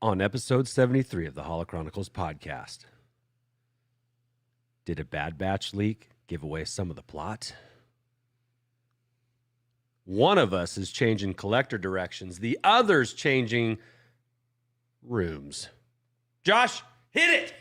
On episode 73 of the Holo Chronicles podcast, did a Bad Batch leak give away some of the plot? One of us is changing collector directions, the other's changing rooms. Josh, hit it!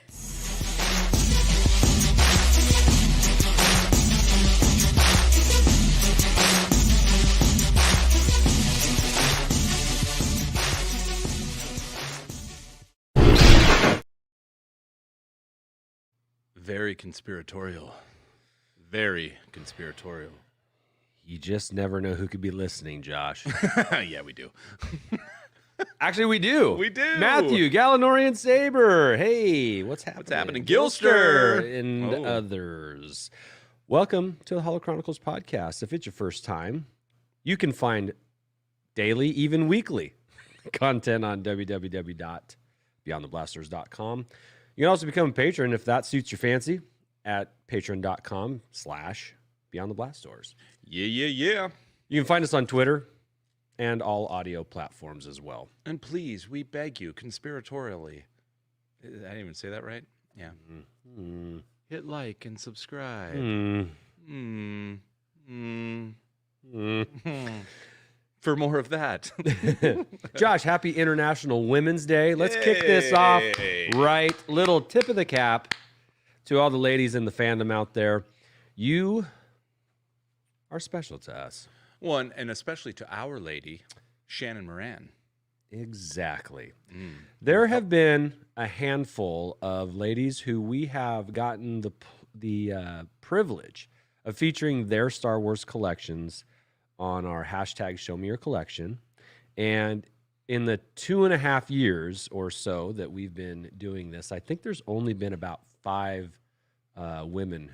Very conspiratorial. Very conspiratorial. You just never know who could be listening, Josh. Yeah, we do. Actually, we do. We do. Matthew, Gallinorian Saber. Hey, what's happening? What's happening? Gilster. And others. Welcome to the Holo Chronicles podcast. If it's your first time, you can find daily, even weekly, content on www.beyondtheblasters.com. You can also become a patron if that suits your fancy at patreon.com/beyondtheblasters. Yeah. You can find us on Twitter and all audio platforms as well. And please, we beg you, conspiratorially. I didn't even say that right? Yeah. Mm. Hit like and subscribe. For more of that. Josh, happy International Women's Day. Let's kick this off right. Little tip of the cap to all the ladies in the fandom out there. You are special to us. One, and especially to our lady, Shannon Moran. Exactly. There have been a handful of ladies who we have gotten the privilege of featuring their Star Wars collections on our hashtag Show Me Your Collection. And in the 2.5 years or so that we've been doing this, I think there's only been about 5 women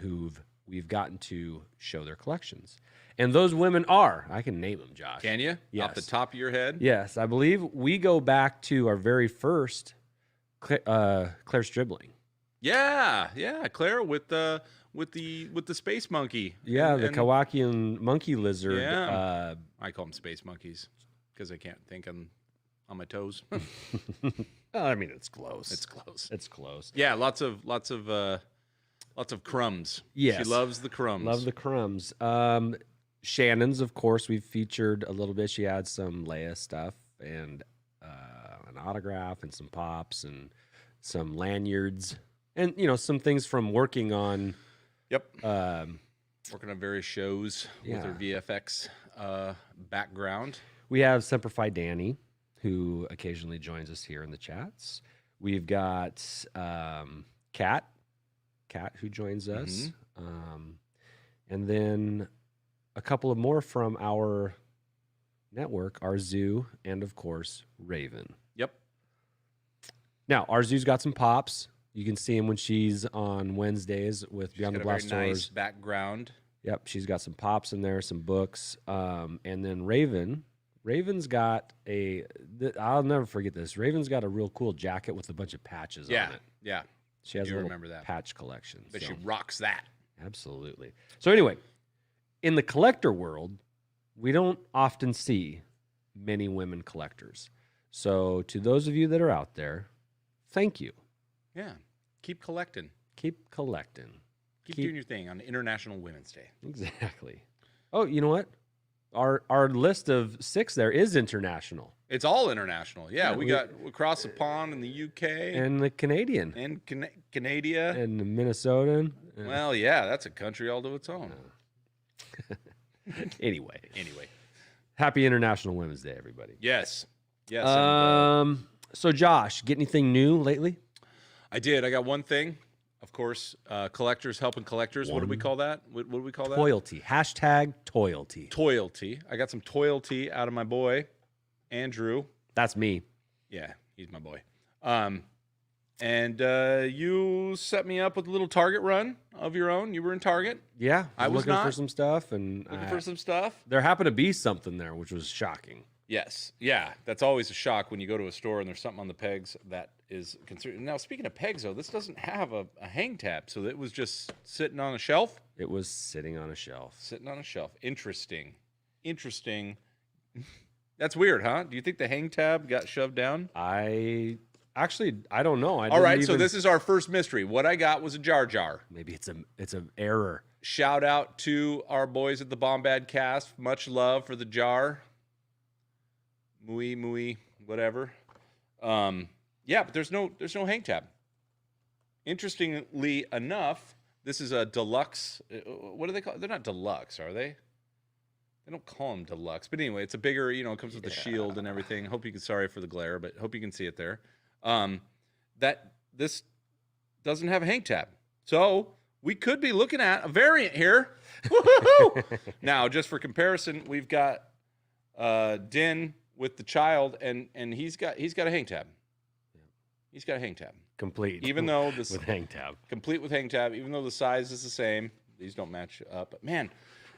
we've gotten to show their collections. And those women are, I can name them, Josh. Can you? Yes. Off the top of your head? Yes, I believe we go back to our very first Claire Stribling. Yeah, Claire with the space monkey. Yeah, the Kowakian monkey lizard. Yeah. I call them space monkeys because I can't think on my toes. Well, I mean, it's close. It's close. It's close. Yeah, lots of crumbs. Yes. She loves the crumbs. Love the crumbs. Shannon's, of course, we've featured a little bit. She had some Leia stuff and an autograph and some pops and some lanyards and, some things from working on. Yep. Working on various shows with her VFX background. We have Semper Fi Danny, who occasionally joins us here in the chats. We've got Kat, who joins us. And then a couple of more from our network, Arzu, and of course, Raven. Yep. Now, Arzu's got some pops. You can see him when she's on Wednesdays with Beyond the Blasters. Very nice background. Yep, she's got some pops in there, some books. And then Raven's got I'll never forget this. Raven's got a real cool jacket with a bunch of patches on it. Yeah. She has a little remember that patch collection. But she rocks that. Absolutely. So anyway, in the collector world, we don't often see many women collectors. So to those of you that are out there, thank you. Yeah. Keep collecting. Keep collecting. Keep doing your thing on International Women's Day. Exactly. Oh, you know what? Our list of 6 there is international. It's all international. Yeah, we got across the pond in the UK. And the Canadian. And Canada. And the Minnesotan. Well, yeah, that's a country all to its own. Anyway. Happy International Women's Day, everybody. Yes. So, Josh, get anything new lately? I did. I got one thing. Of course, collectors helping collectors. What do we call that? What do we call that? Toilty. Hashtag toilty. Toilty. I got some toilty out of my boy, Andrew. That's me. Yeah, he's my boy. And you set me up with a little Target run of your own. You were in Target. Yeah, I was looking for some stuff, and looking for some stuff. There happened to be something there, which was shocking. Yes, yeah, that's always a shock when you go to a store and there's something on the pegs that is considered. Now, speaking of pegs, though, this doesn't have a hang tab, so it was just sitting on a shelf. It was sitting on a shelf. Sitting on a shelf. Interesting. That's weird, huh? Do you think the hang tab got shoved down? I Actually, I don't know. All right, so this is our first mystery. What I got was a Jar Jar. Maybe it's an error. Shout out to our boys at the Bombad Cast. Much love for the jar. Muy, whatever. Yeah, but there's no hang tab. Interestingly enough, this is a deluxe. What do they call it? They're not deluxe, are they? They don't call them deluxe. But anyway, it's a bigger, it comes with a shield and everything. Hope you can, sorry for the glare, but hope you can see it there. That this doesn't have a hang tab. So we could be looking at a variant here. Woohoo! Now, just for comparison, we've got Din with the child, and he's got a hang tab. He's got a hang tab. Complete. Even though this with hang tab. Complete with hang tab, even though the size is the same. These don't match up. But man,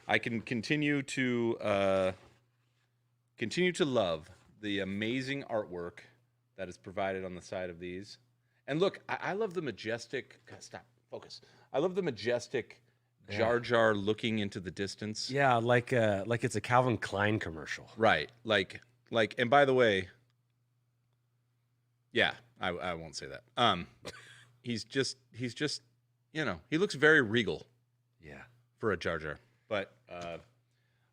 I can continue to love the amazing artwork that is provided on the side of these. And look, I love the majestic. God, stop. Focus. I love the majestic Jar Jar looking into the distance. Yeah, like it's a Calvin Klein commercial. Right. Like. And by the way, yeah, I won't say that. He's just he looks very regal. Yeah. For a Jar Jar. But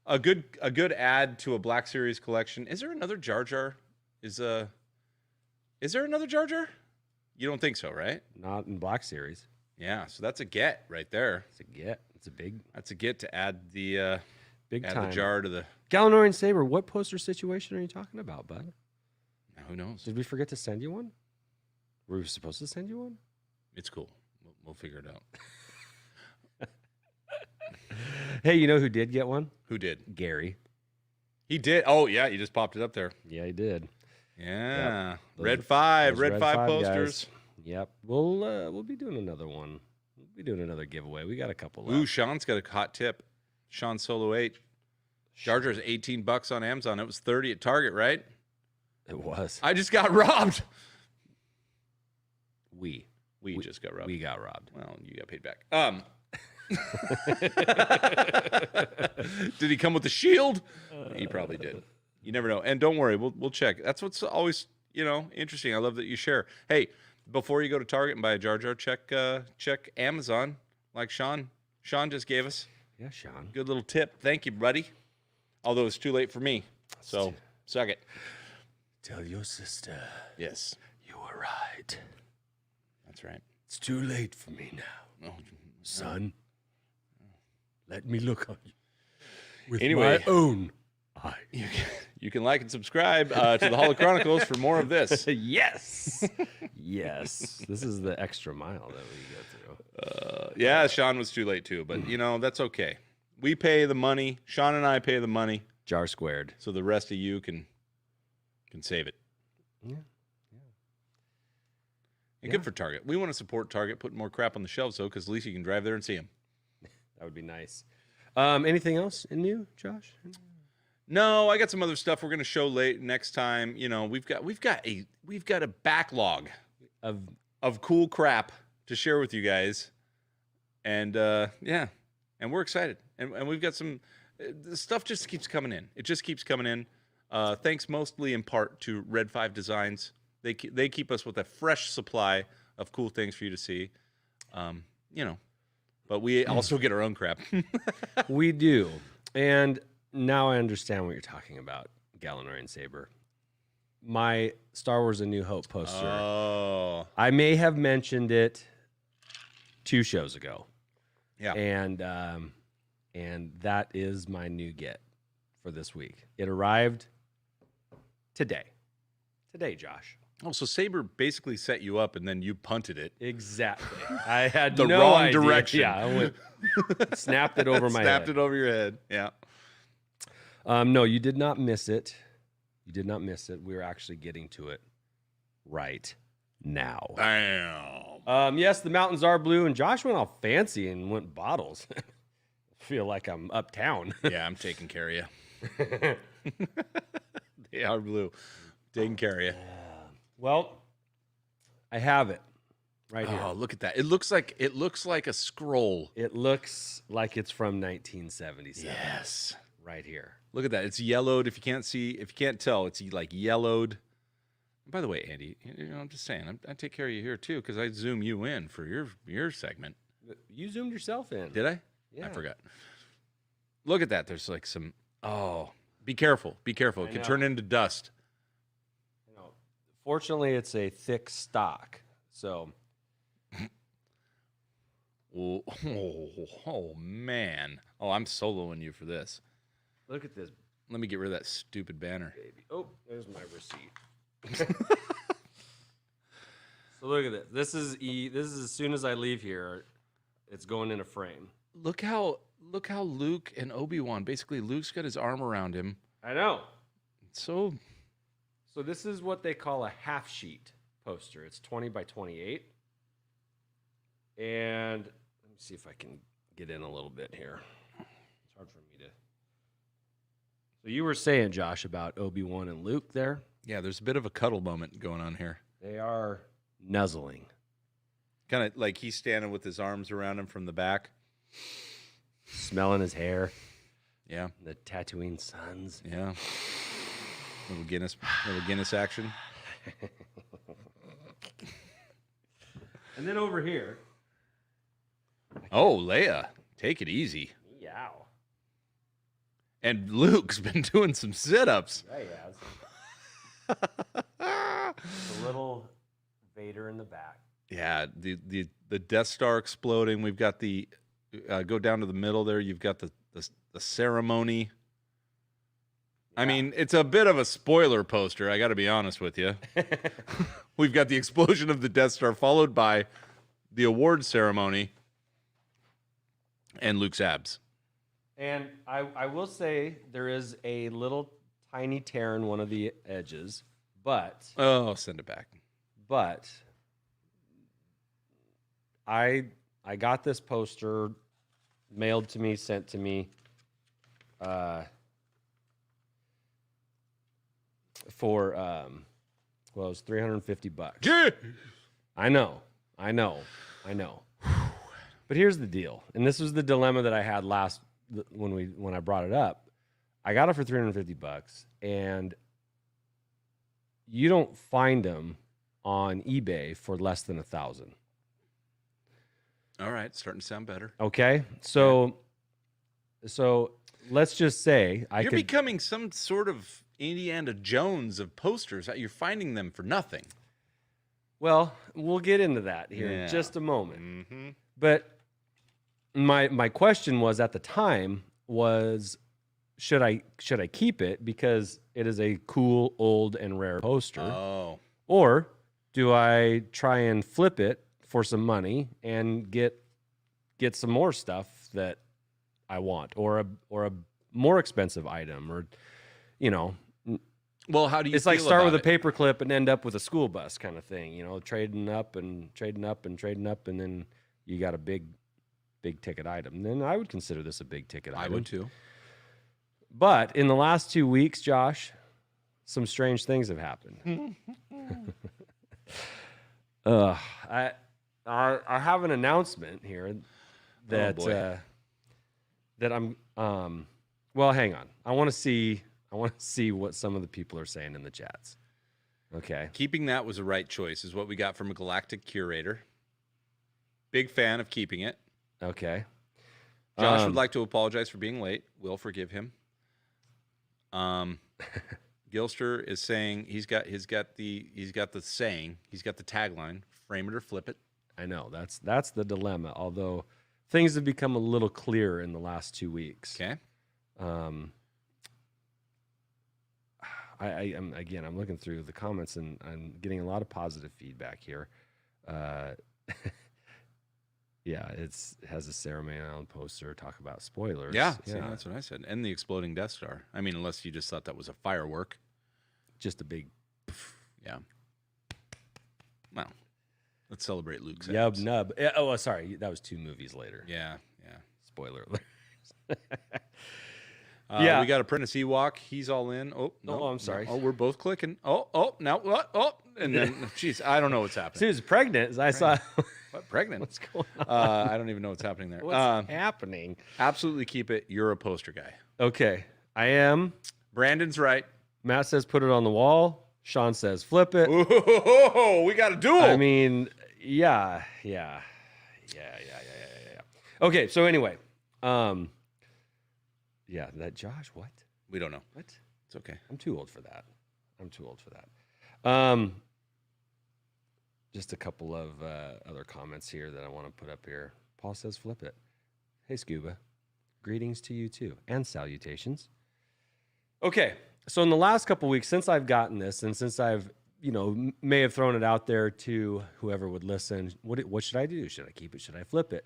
a good add to a Black Series collection. Is there another Jar Jar? Is there another Jar Jar? You don't think so, right? Not in Black Series. Yeah, so that's a get right there. It's a get. That's a get to add the big add time. the jar to the Galanorian Saber. What poster situation are you talking about, bud? Who knows? Did we forget to send you one? Were we supposed to send you one? It's cool. We'll figure it out. Hey, you know who did get one? Who did? Gary. He did. Oh yeah, you just popped it up there. Yeah, he did. Yeah. Yep. Red 5 posters. Guys. Yep. We'll be doing another one. We'll be doing another giveaway. We got a couple left. Ooh, Sean's got a hot tip. Sean Solo 8. Jar Jar's $18 on Amazon. It was 30 at Target, right? It was. I just got robbed. We just got robbed. We got robbed. Well, you got paid back. Did he come with the shield? He probably did. You never know. And don't worry, we'll check. That's what's always, interesting. I love that you share. Hey, before you go to Target and buy a Jar Jar, check Amazon, like Sean just gave us. Yeah, Sean. Good little tip. Thank you, buddy. Although it's too late for me. So, suck it. Tell your sister. Yes. You were right. That's right. It's too late for me now. Oh, son. Let me look on you with anyway, my own eye. You can like and subscribe to the Holo Chronicles for more of this. Yes. Yes. This is the extra mile that we go through. Yeah, Sean was too late too, but that's okay. We pay the money. Sean and I pay the money. Jar squared. So the rest of you can save it. Yeah. And good for Target. We want to support Target, put more crap on the shelves though, because at least you can drive there and see them. That would be nice. Anything else new, Josh? No, I got some other stuff we're going to show late next time. We've got a backlog of cool crap to share with you guys, and and we're excited, and we've got some the stuff just keeps coming in. It just keeps coming in. Thanks mostly in part to Red 5 Designs. They keep us with a fresh supply of cool things for you to see. But we also get our own crap. We do. And now I understand what you're talking about, Galanorian Saber. My Star Wars A New Hope poster. Oh. I may have mentioned it 2 shows ago. Yeah. And that is my new get for this week. It arrived today. Today, Josh. Oh, so Saber basically set you up, and then you punted it. Exactly. I had the no wrong idea. direction. Yeah, I went, snapped it over my head. Snapped it over your head. Yeah. No, you did not miss it. You did not miss it. We're actually getting to it right now. Damn. Yes, the mountains are blue, and Josh went all fancy and went bottles. I feel like I'm uptown. Yeah, I'm taking care of you. They are blue. Taking care of you. Well, I have it right here. Oh, look at that! It looks like a scroll. It looks like it's from 1977. Yes, right here. Look at that! It's yellowed. If you can't tell, it's like yellowed. By the way, Andy, I'm just saying, I take care of you here too because I zoom you in for your segment. You zoomed yourself in. Did I? Yeah. I forgot. Look at that. There's like some. Oh, be careful. Be careful. It can turn into dust. Fortunately, it's a thick stock, so. Oh, man. Oh, I'm soloing you for this. Look at this. Let me get rid of that stupid banner. Baby. Oh, there's my receipt. So look at this. This is as soon as I leave here, it's going in a frame. Look how Luke and Obi-Wan, basically Luke's got his arm around him. I know. So this is what they call a half sheet poster. It's 20 by 28. And let me see if I can get in a little bit here. It's hard for me to. So you were saying, Josh, about Obi-Wan and Luke there? yeah, there's a bit of a cuddle moment going on here. They are nuzzling. Kind of like he's standing with his arms around him from the back. Smelling his hair. Yeah. The Tatooine suns. Yeah. Little Guinness action. And then over here. Oh, Leia, take it easy. Meow. And Luke's been doing some sit-ups. Yeah, he has. The little Vader in the back. Yeah, the Death Star exploding. We've got the go down to the middle there. You've got the ceremony. Yeah. I mean, it's a bit of a spoiler poster. I got to be honest with you. We've got the explosion of the Death Star followed by the award ceremony and Luke's abs. And I will say there is a little tiny tear in one of the edges, but send it back. But I got this poster mailed to me, sent to me for it was $350. Yeah. I know. But here's the deal, and this was the dilemma that I had when I brought it up. I got it for $350, and you don't find them on eBay for less than $1,000. All right, starting to sound better. Okay, so let's just say you're becoming some sort of Indiana Jones of posters. You're finding them for nothing. Well, we'll get into that here in just a moment. Mm-hmm. But my question was at the time was, should I keep it because it is a cool, old, and rare poster? Oh. Or do I try and flip it for some money and get some more stuff that I want, or a more expensive item, or Well, how do you? It's like start with a paperclip and end up with a school bus kind of thing. Trading up, and then you got a big ticket item. Then I would consider this a big ticket item. I would too. But in the last 2 weeks, Josh, some strange things have happened. I have an announcement here that that I'm well, hang on. I want to see what some of the people are saying in the chats. Okay. Keeping that was the right choice is what we got from a Galactic Curator. Big fan of keeping it. Okay. Josh would like to apologize for being late. We'll forgive him. Gilster is saying he's got the tagline, frame it or flip it. I know that's the dilemma. Although things have become a little clearer in the last 2 weeks. Okay. I'm looking through the comments and I'm getting a lot of positive feedback here. Yeah, it has a Sarah May Island poster. Talk about spoilers. Yeah, see, that's what I said. And the exploding Death Star. I mean, unless you just thought that was a firework. Just a big. Yeah. Well, let's celebrate Luke's Yub abs. nub. Oh, sorry, that was 2 movies later. Yeah. Spoiler alert. Yeah, we got Apprentice Ewok. He's all in. Oh, no. Oh, I'm sorry. No. Oh, we're both clicking. Oh, now what? Oh, and then, jeez, I don't know what's happening. She was pregnant. I saw. What, pregnant? What's going on? I don't even know what's happening there. What's happening? Absolutely keep it. You're a poster guy. Okay, I am. Brandon's right. Matt says put it on the wall. Sean says flip it. Ooh, we got a duel. I mean, yeah. Okay, so anyway, yeah, that Josh, what? We don't know. What? It's okay. I'm too old for that. Just a couple of other comments here that I want to put up here. Paul says flip it. Hey, Scuba. Greetings to you too, and salutations. Okay, so in the last couple weeks, since I've gotten this, and since I've, may have thrown it out there to whoever would listen, what should I do? Should I keep it? Should I flip it?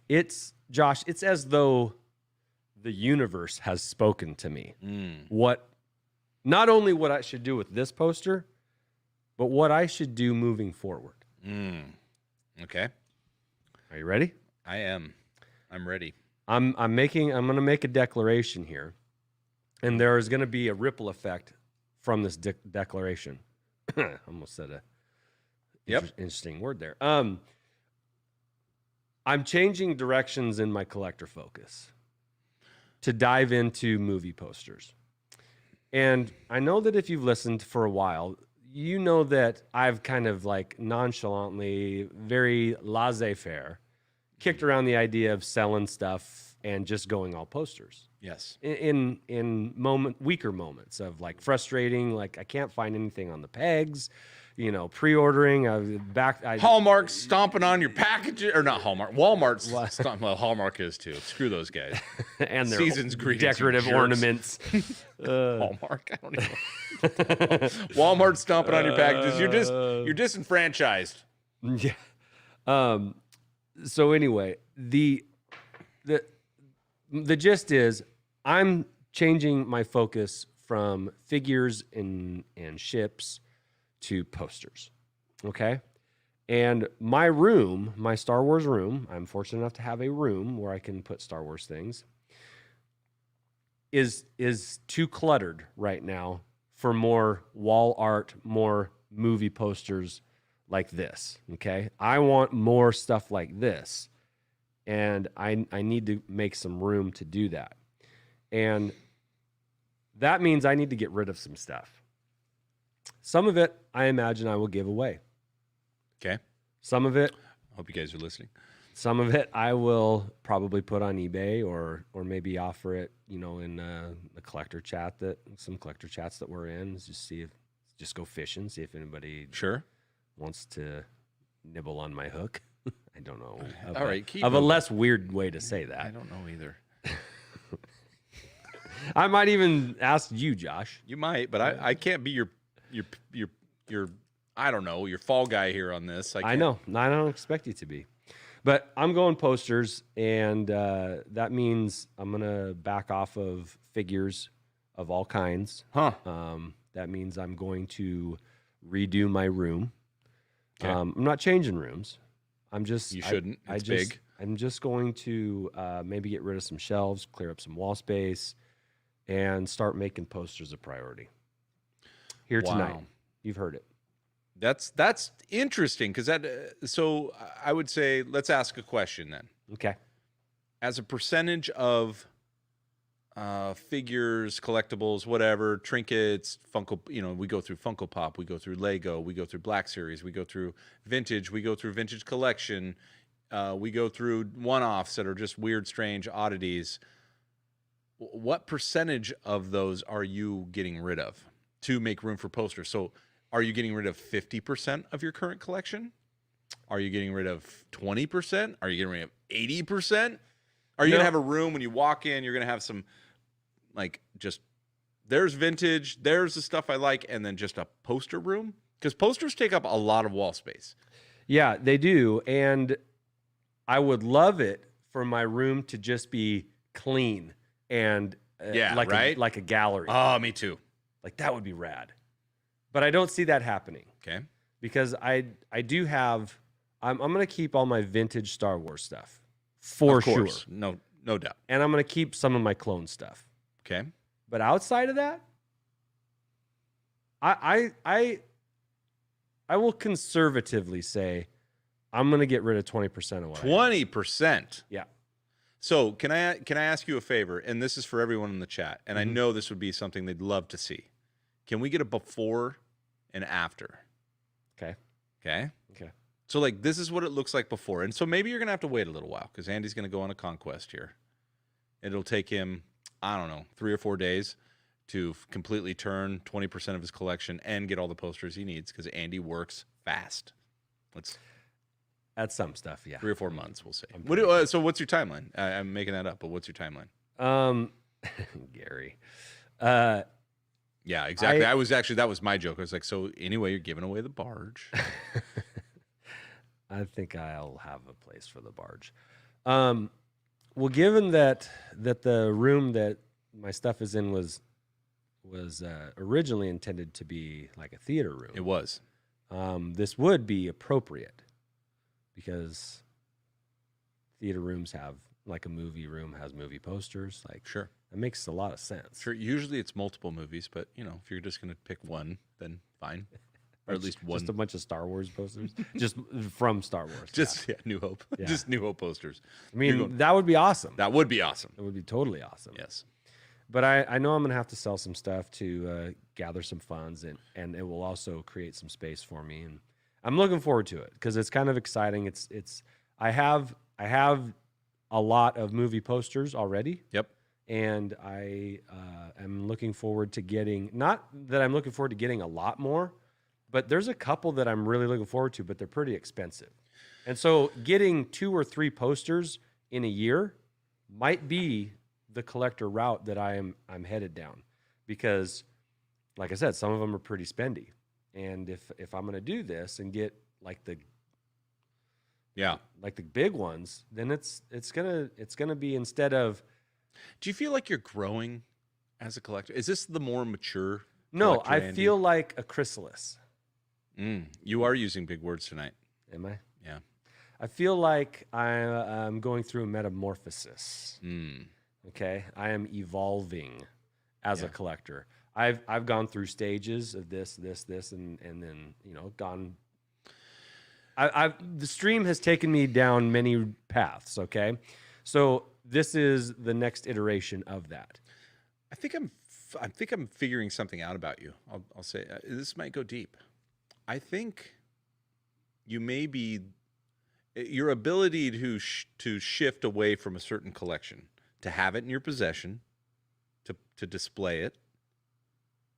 It's Josh. It's as though the universe has spoken to me. Not only what I should do with this poster, but what I should do moving forward. Okay. Are you ready? I am. I'm ready. I'm going to make a declaration here, and there is going to be a ripple effect from this declaration. Almost said a interesting word there. I'm changing directions in my collector focus to dive into movie posters. And I know that if you've listened for a while, you know that I've kind of like nonchalantly, very laissez-faire, kicked around the idea of selling stuff and just going all posters. Yes. In weaker moments of like frustrating, like I can't find anything on the pegs, pre-ordering. Hallmark stomping on your packages, or not Hallmark. Walmart's stomping. Well, Hallmark is too. Screw those guys. And their Season's greetings, decorative ornaments. Hallmark. I don't even know. Walmart stomping on your packages. You're disenfranchised. Yeah. So anyway, the gist is I'm changing my focus from figures and ships to posters. Okay? And my room, my Star Wars room, I'm fortunate enough to have a room where I can put Star Wars things, is too cluttered right now for more wall art, more movie posters like this. Okay? I want more stuff like this. And I need to make some room to do that. And that means I need to get rid of some stuff. Some of it, I imagine I will give away. Okay. Some of it, I hope you guys are listening. Some of it I will probably put on eBay or maybe offer it, in the collector chat some collector chats that we're in. Just go fishing, see if anybody wants to nibble on my hook. I don't know. All right, a less weird way to say that. I don't know either. I might even ask you, Josh. You might, but I can't be your I don't know, your fall guy here on this. I know. I don't expect you to be. But I'm going posters, and that means I'm going to back off of figures of all kinds. That means I'm going to redo my room. Okay. I'm not changing rooms. You shouldn't. It's big. I'm just going to maybe get rid of some shelves, clear up some wall space, and start making posters a priority. Here tonight. You've heard it. That's interesting because so I would say let's ask a question then. Okay. As a percentage of figures, collectibles, whatever, trinkets, Funko, we go through Funko Pop, we go through Lego, we go through Black Series, we go through vintage, we go through vintage collection, we go through one-offs that are just weird, strange oddities. What percentage of those are you getting rid of to make room for posters? So are you getting rid of 50% of your current collection? Are you getting rid of 20%? Are you getting rid of 80%? Are you going to have a room when you walk in, you're going to have some, there's vintage, there's the stuff I like, and then just a poster room? Because posters take up a lot of wall space. Yeah, they do. And I would love it for my room to just be clean and like a gallery. Oh, me too. Like that would be rad. But I don't see that happening. Okay. Because I do have, I'm going to keep all my vintage Star Wars stuff for sure. No doubt. And I'm going to keep some of my clone stuff. Okay. But outside of that, I will conservatively say I'm going to get rid of 20% of what 20%. Yeah. So can I ask you a favor? And this is for everyone in the chat. And I know this would be something they'd love to see. Can we get a before and after? Okay. Okay. Okay. So like this is what it looks like before. And so maybe you're going to have to wait a little while because Andy's going to go on a conquest here. It'll take him, I don't know, 3 or 4 days to completely turn 20% of his collection and get all the posters he needs because Andy works fast. At some stuff, yeah. 3 or 4 months, we'll say. So what's your timeline? I'm making that up, but what's your timeline? Gary. Yeah, exactly. That was my joke. I was like, so anyway, you're giving away the barge. I think I'll have a place for the barge. Well, given that the room that my stuff is in was originally intended to be like a theater room. It was. This would be appropriate because theater rooms have, like a movie room has movie posters. Like, sure. It makes a lot of sense. Sure. Usually it's multiple movies, but you know, if you're just going to pick one, then fine. Or at least one. Just a bunch of Star Wars posters, just from Star Wars. Just New Hope. Yeah. Just New Hope posters. I mean, that would be awesome. That would be awesome. It would be totally awesome. Yes. But I know I'm going to have to sell some stuff to gather some funds, and it will also create some space for me. And I'm looking forward to it because it's kind of exciting. I have a lot of movie posters already. Yep. And I am looking forward to getting, not that I'm looking forward to getting a lot more, but there's a couple that I'm really looking forward to, but they're pretty expensive. And so getting 2 or 3 posters in a year might be the collector route that I'm headed down, because like I said, some of them are pretty spendy. And if I'm going to do this and get like the big ones, then it's going to be, instead of. Do you feel like you're growing as a collector? Is this the more mature? No, collector, I Andy? feel like a chrysalis. You are using big words tonight. Am I? Yeah. I feel like I'm going through a metamorphosis. Okay, I am evolving as a collector. I've gone through stages of this, and then gone. The stream has taken me down many paths. Okay, so this is the next iteration of that. I think I'm figuring something out about you. I'll say this might go deep. I think you may be your ability to shift away from a certain collection, to have it in your possession, to display it,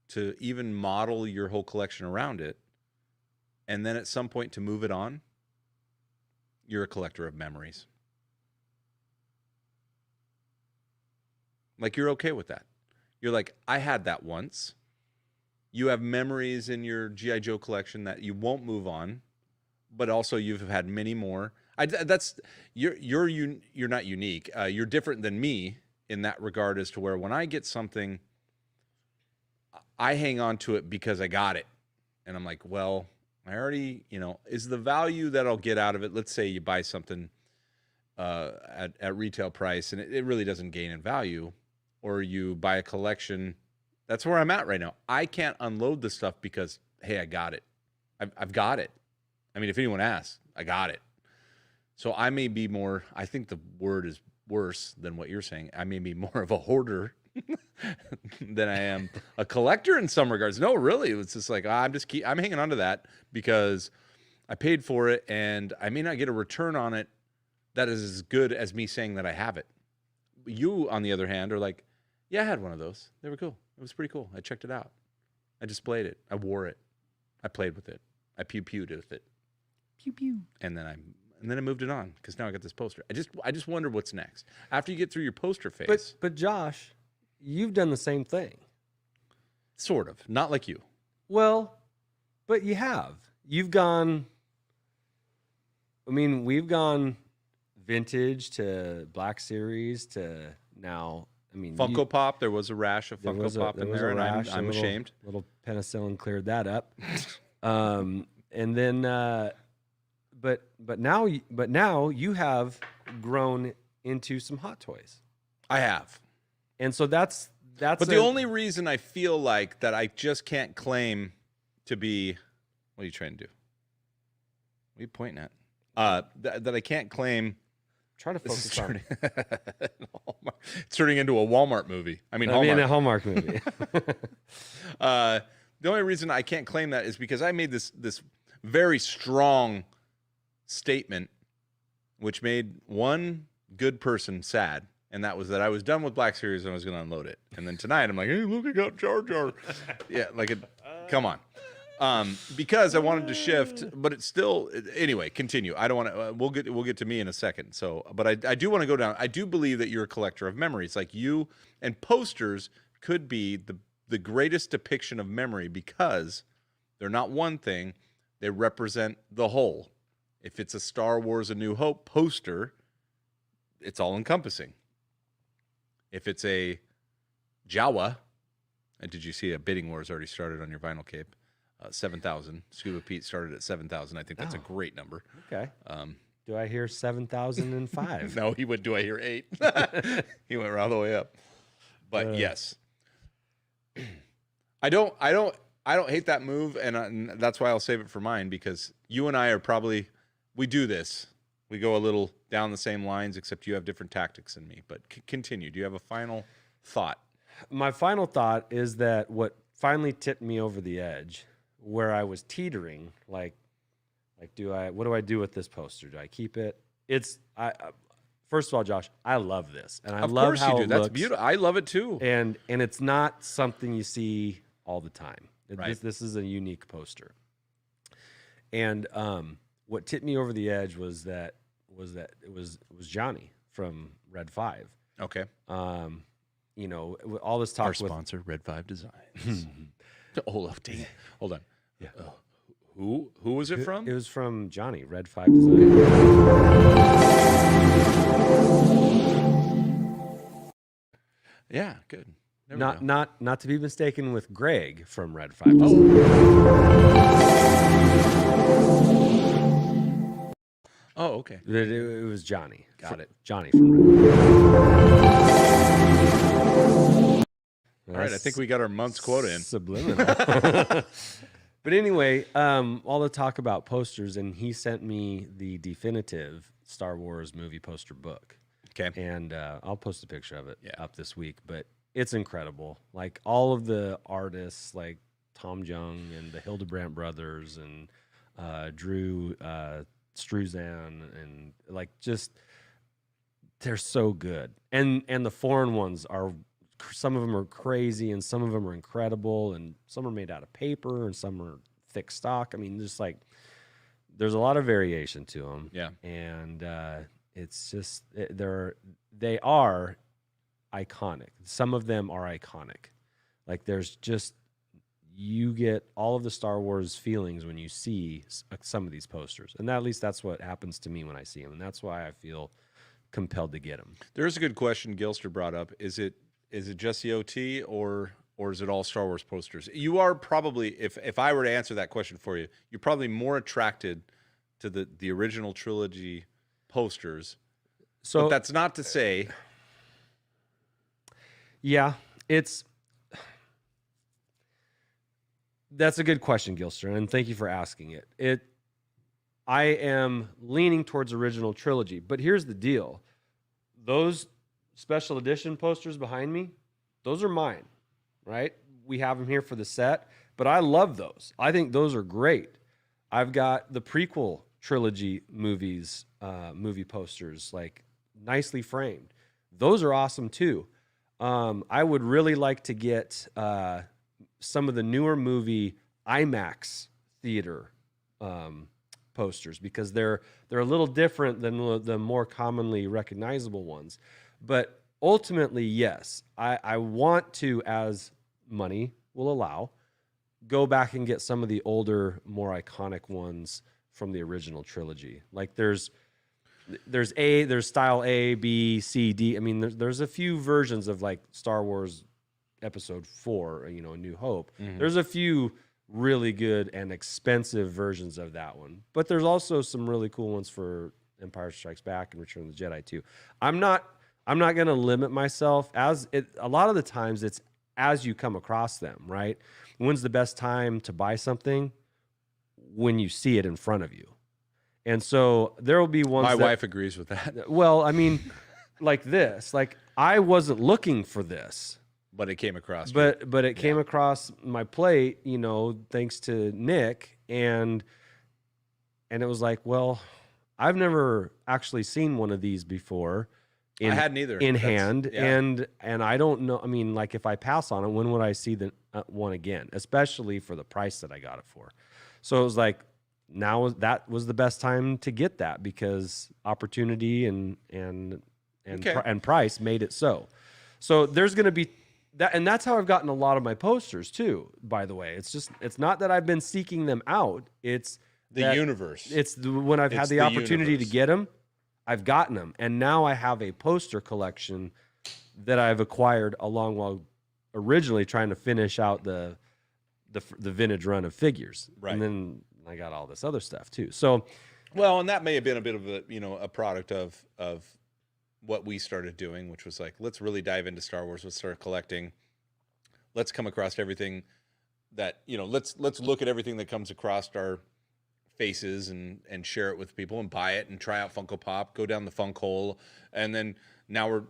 to even model your whole collection around it, and then at some point to move it on. You're a collector of memories. Like, you're okay with that. You're like, I had that once. You have memories in your G.I. Joe collection that you won't move on, but also you've had many more. You're not unique. You're different than me in that regard, as to where when I get something, I hang on to it because I got it. And I'm like, well, I already, is the value that I'll get out of it. Let's say you buy something at retail price and it really doesn't gain in value, or you buy a collection. That's where I'm at right now. I can't unload this stuff because, hey, I got it. I've got it. I mean, if anyone asks, I got it. So I may be more, I think the word is worse than what you're saying. I may be more of a hoarder than I am a collector in some regards. No, really. It's just like, I'm hanging on to that because I paid for it and I may not get a return on it that is as good as me saying that I have it. You, on the other hand, are like, yeah, I had one of those. They were cool. It was pretty cool. I checked it out. I displayed it. I wore it. I played with it. I pew-pewed with it. Pew-pew. And then I moved it on because now I got this poster. I just wonder what's next after you get through your poster phase. But Josh, you've done the same thing. Sort of. Not like you. Well, but you have. You've gone. I mean, we've gone vintage to Black Series to now. I mean, Funko Pop. There was a rash of Funko Pop in there, and I'm ashamed. Little penicillin cleared that up. And then, but now you have grown into some Hot Toys. I have. And so that's. But the only reason I feel like that I just can't claim to be. What are you trying to do? What are you pointing at? That I can't claim. Try to focus on. It's turning into a Walmart movie. I mean, a Hallmark movie. The only reason I can't claim that is because I made this very strong statement, which made one good person sad, and that was that I was done with Black Series and I was going to unload it. And then tonight I'm like, hey, look, I got Jar Jar. Yeah, like it. Come on. Because I wanted to shift, but it's still anyway. Continue. I don't want to. We'll get to me in a second. So, but I do want to go down. I do believe that you're a collector of memories, like you and posters could be the greatest depiction of memory because they're not one thing; they represent the whole. If it's a Star Wars: A New Hope poster, it's all encompassing. If it's a Jawa, and did you see a bidding war has already started on your vinyl cape? 7,000. Scuba Pete started at 7,000. I think that's a great number. Okay. Do I hear 7,005? No, he went. Do I hear 8? He went all the way up. But yes, I don't hate that move, and that's why I'll save it for mine because you and I are probably we do this. We go a little down the same lines, except you have different tactics than me. But continue. Do you have a final thought? My final thought is that what finally tipped me over the edge, where I was teetering, like, what do I do with this poster? Do I keep it? First of all, Josh, I love this, and I love how it looks. That's beautiful. I love it too. And it's not something you see all the time. Right. This is a unique poster. And what tipped me over the edge was that it was Johnny from Red 5. Okay. You know, all this talk Our with sponsor, Red 5 Designs. Hold on. Yeah. Who was it from? It was from Johnny, Red 5 Design. Yeah, good. Not to be mistaken with Greg from Red 5 Design. Oh, okay. It was Johnny. Got it. Johnny from Red 5. All right, I think we got our month's quota in. Subliminal. But anyway, all the talk about posters, and he sent me the definitive Star Wars movie poster book. Okay. And I'll post a picture of it up this week, but it's incredible. Like all of the artists, like Tom Jung and the Hildebrandt brothers and Drew Struzan, and like just they're so good. And the foreign ones are, some of them are crazy and some of them are incredible, and some are made out of paper and some are thick stock. I mean, just like there's a lot of variation to them. Yeah. And it's just they are iconic. Some of them are iconic. Like there's just, you get all of the Star Wars feelings when you see some of these posters, and at least that's what happens to me when I see them, and that's why I feel compelled to get them. There's a good question Gilster brought up. Is it just the OT or is it all Star Wars posters? You are probably, if I were to answer that question for you, you're probably more attracted to the original trilogy posters. So but that's not to say. Yeah, that's a good question, Gilster, and thank you for asking it. I am leaning towards original trilogy, but here's the deal. Those special edition posters behind me, those are mine, right? We have them here for the set, but I love those. I think those are great. I've got the prequel trilogy movies, movie posters, like nicely framed. Those are awesome too. I would really like to get some of the newer movie IMAX theater posters, because they're a little different than the more commonly recognizable ones. But ultimately, yes, I want to, as money will allow, go back and get some of the older, more iconic ones from the original trilogy. Like there's style A, B, C, D. I mean, there's a few versions of like Star Wars Episode 4, you know, A New Hope. Mm-hmm. There's a few really good and expensive versions of that one, but there's also some really cool ones for Empire Strikes Back and Return of the Jedi too. I'm not going to limit myself, as a lot of the times it's as you come across them, right? When's the best time to buy something? When you see it in front of you. And so there will be ones. My wife agrees with that. Well, I mean, like this, like I wasn't looking for this, But it came across. But it came across my plate, you know, thanks to Nick, and it was like, well, I've never actually seen one of these before. I hadn't either. In hand, and I don't know. I mean, like if I pass on it, when would I see the one again? Especially for the price that I got it for. So it was like, now that was the best time to get that, because opportunity and price made it so. So there's going to be that, and that's how I've gotten a lot of my posters too. By the way, it's not that I've been seeking them out. It's the universe. It's when I've had the opportunity to get them, I've gotten them, and now I have a poster collection that I've acquired along while originally trying to finish out the vintage run of figures, right? And then I got all this other stuff too. So, well, and that may have been a bit of a product of what we started doing, which was like, let's really dive into Star Wars. Let's start collecting. Let's come across everything that let's look at everything that comes across our faces and share it with people and buy it and try out Funko Pop, go down the funk hole. And then now we're,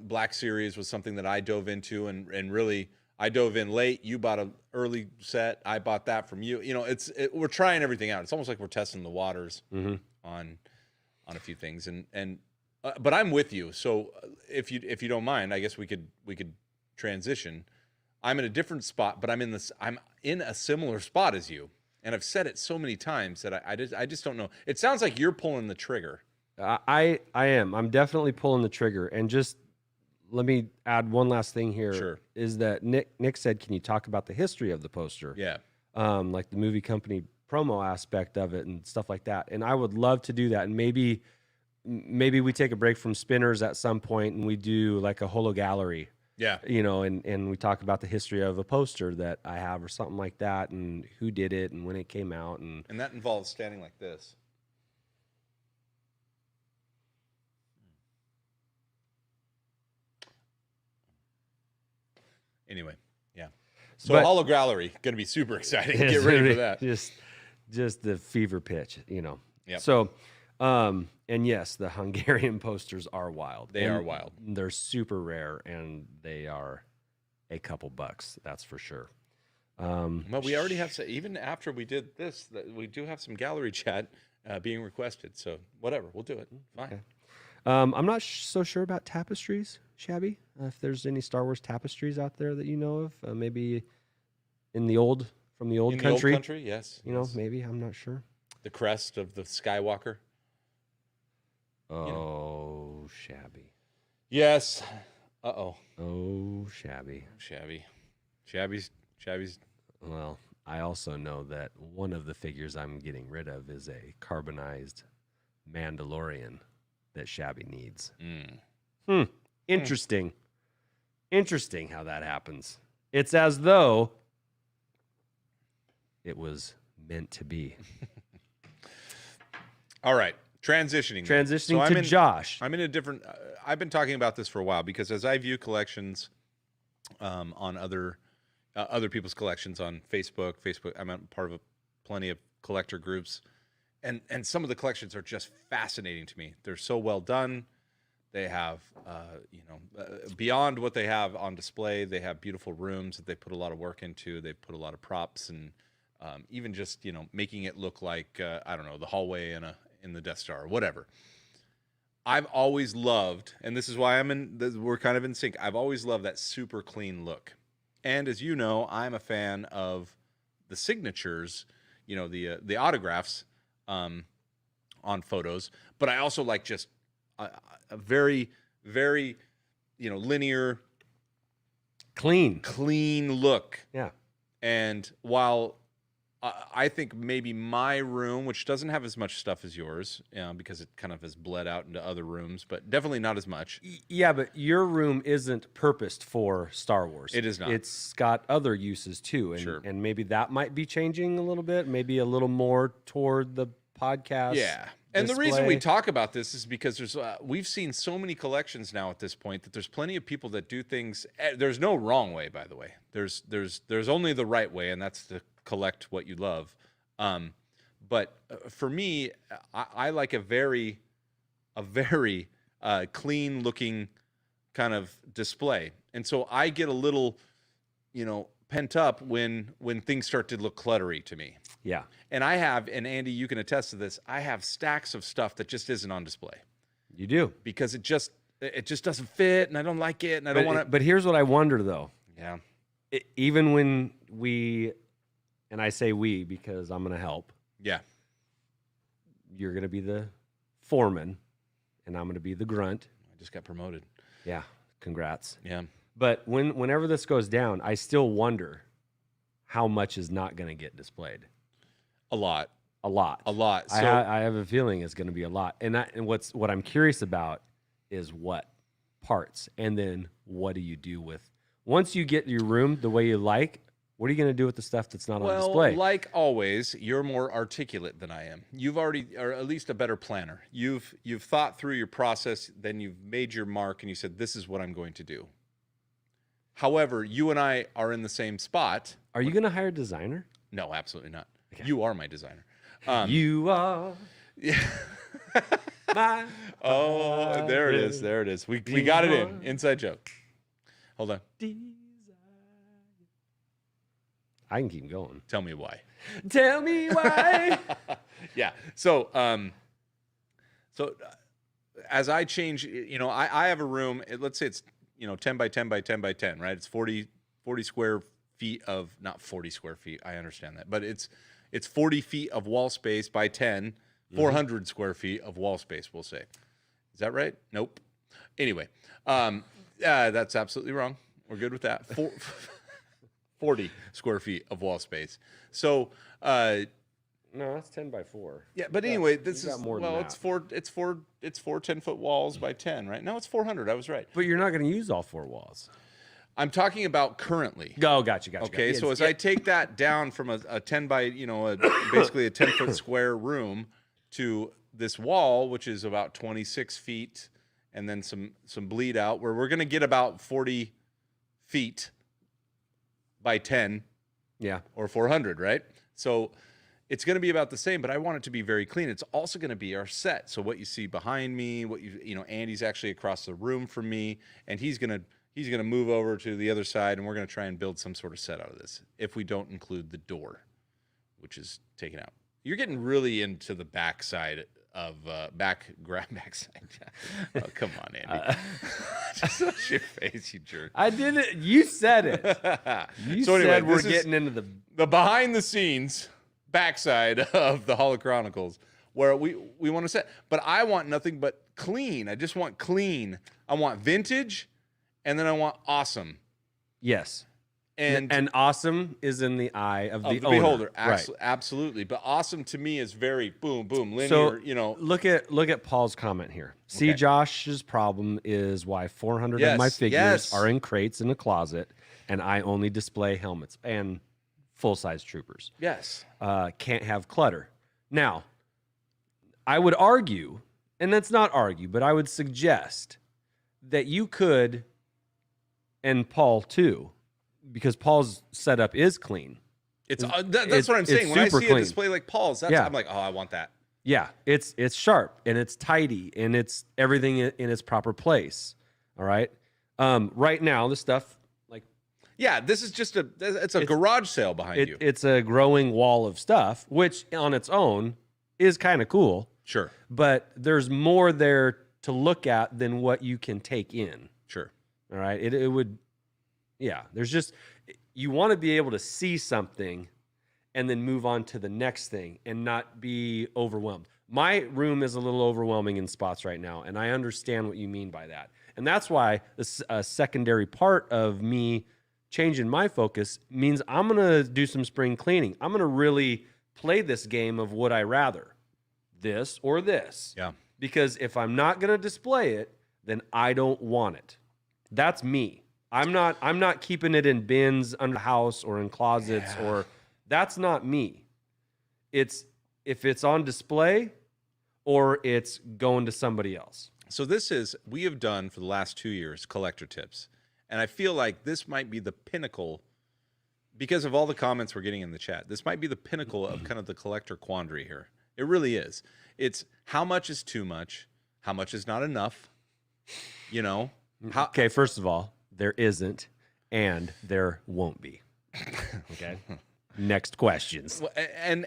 Black Series was something that I dove into and really I dove in late. You bought an early set. I bought that from you. We're trying everything out. It's almost like we're testing the waters on a few things. But I'm with you. So if you don't mind, I guess we could transition. I'm in a different spot, but I'm in a similar spot as you. And I've said it so many times that I just don't know. It sounds like you're pulling the trigger. I am. I'm definitely pulling the trigger. And just let me add one last thing here. Sure. Is that Nick said, can you talk about the history of the poster? Yeah. Like the movie company promo aspect of it and stuff like that. And I would love to do that. And maybe we take a break from spinners at some point and we do like a holo gallery. Yeah. And we talk about the history of a poster that I have or something like that, and who did it and when it came out. And that involves standing like this. Anyway, yeah. So holo gallery, going to be super exciting. Get ready for that. Just the fever pitch, Yeah. So, and yes, the Hungarian posters are wild. They are wild. They're super rare, and they are a couple bucks. That's for sure. Well, we already have, even after we did this, we do have some gallery chat being requested. So whatever, we'll do it. Fine. Okay. I'm not so sure about tapestries, Shabby. If there's any Star Wars tapestries out there that you know of, maybe from the old country. The old country, yes. Maybe, I'm not sure. The crest of the Skywalker. Oh, Shabby. Yes. Uh-oh. Oh, Shabby. Shabby's. Well, I also know that one of the figures I'm getting rid of is a carbonized Mandalorian that Shabby needs. Interesting. Interesting how that happens. It's as though it was meant to be. All right. Transitioning to Josh. I'm in a different. I've been talking about this for a while because as I view collections on other people's collections on Facebook, I'm a part of plenty of collector groups, and some of the collections are just fascinating to me. They're so well done. They have, beyond what they have on display, they have beautiful rooms that they put a lot of work into. They put a lot of props and even just making it look like the hallway in the Death Star or whatever. I've always loved, and this is why we're kind of in sync. I've always loved that super clean look. And as you know, I'm a fan of the signatures, the autographs on photos, but I also like just a very, very, linear, clean look. Yeah. And while I think maybe my room, which doesn't have as much stuff as yours, because it kind of has bled out into other rooms, but definitely not as much. Yeah, but your room isn't purposed for Star Wars. It is not. It's got other uses too, and Sure. And maybe that might be changing a little bit, maybe a little more toward the podcast. Yeah. And the reason we talk about this is because we've seen so many collections now at this point that there's plenty of people that do things. There's no wrong way, by the way. There's only the right way, and that's to collect what you love. But for me, I like a very clean looking kind of display. And so I get a little, pent up when things start to look cluttery to me. Yeah. And I have, and Andy, you can attest to this, I have stacks of stuff that just isn't on display. You do. Because it just doesn't fit, and I don't like it, and I don't want to. But here's what I wonder, though. Yeah. Even when we, and I say we because I'm going to help. Yeah. You're going to be the foreman, and I'm going to be the grunt. I just got promoted. Yeah. Congrats. Yeah. But whenever this goes down, I still wonder how much is not going to get displayed. A lot. A lot. A lot. So, I have a feeling it's going to be a lot. And what I'm curious about is what parts, and then what do you do with once you get your room the way you like. What are you going to do with the stuff that's not on display? Like always, you're more articulate than I am. You've already, or at least a better planner. You've thought through your process, then you've made your mark, and you said, "This is what I'm going to do." However, you and I are in the same spot. Are you going to hire a designer? No, absolutely not. Okay. You are my designer. You are. Yeah. My Oh, there it is. There it is. We got it in. Inside joke. Hold on. I can keep going. Tell me why. Tell me why. Yeah. So, as I change, I have a room. Let's say it's 10 by 10 by 10 by 10, right? It's 40 square feet of, not 40 square feet. I understand that, but it's 40 feet of wall space by 10, 400 square feet of wall space. We'll say. Is that right? Nope. Anyway, that's absolutely wrong. We're good with that. 40 square feet of wall space. So, no, that's 10 by 4. Yeah, but anyway, this is more than that. it's four 10-foot walls by 10, right? No, it's 400. I was right. But you're not going to use all 4 walls. I'm talking about currently. Oh, gotcha. Okay, so as I take that down from a 10 by, basically a 10-foot square room to this wall, which is about 26 feet, and then some bleed out, where we're going to get about 40 feet by 10, or 400, right? So it's going to be about the same, but I want it to be very clean. It's also going to be our set. So what you see behind me, Andy's actually across the room from me, and he's going to move over to the other side, and we're going to try and build some sort of set out of this. If we don't include the door, which is taken out, you're getting really into the backside of backside. Oh, come on, Andy. Just watch your face, you jerk. I did it. You said it. You said we're getting into the behind the scenes backside of the Hall of Chronicles, where we want to set. But I want nothing but clean. I just want clean. I want vintage, and then I want awesome. Yes. And awesome is in the eye of the owner. beholder. Right. Absolutely. But awesome to me is very boom, boom, linear, So, look at Paul's comment here. See, Okay. Josh's problem is why 400 of my Yes, figures yes. are in crates in a closet, and I only display helmets and full-size troopers. Yes. Can't have clutter. Now, I would argue, and that's not argue, but I would suggest that you could, and Paul too, because Paul's setup is clean. That's what I'm saying. When I see a display like Paul's, I'm like, oh, I want that. Yeah, it's sharp and it's tidy and it's everything in its proper place. All right. Right now, the stuff this is just it's a garage sale behind you. It's a growing wall of stuff, which on its own is kind of cool. Sure. But there's more there to look at than what you can take in. Sure. All right. It would. Yeah, there's just, you want to be able to see something and then move on to the next thing and not be overwhelmed. My room is a little overwhelming in spots right now, and I understand what you mean by that. And that's why a secondary part of me changing my focus means I'm going to do some spring cleaning. I'm going to really play this game of would I rather, this or this. Yeah. Because if I'm not going to display it, then I don't want it. That's me. I'm not keeping it in bins under the house or in closets or that's not me. It's if it's on display or it's going to somebody else. So we have done for the last 2 years collector tips. And I feel like this might be the pinnacle because of all the comments we're getting in the chat. This might be the pinnacle of kind of the collector quandary here. It really is. It's how much is too much? How much is not enough? Okay, first of all, there isn't, and there won't be. Okay. Next questions. And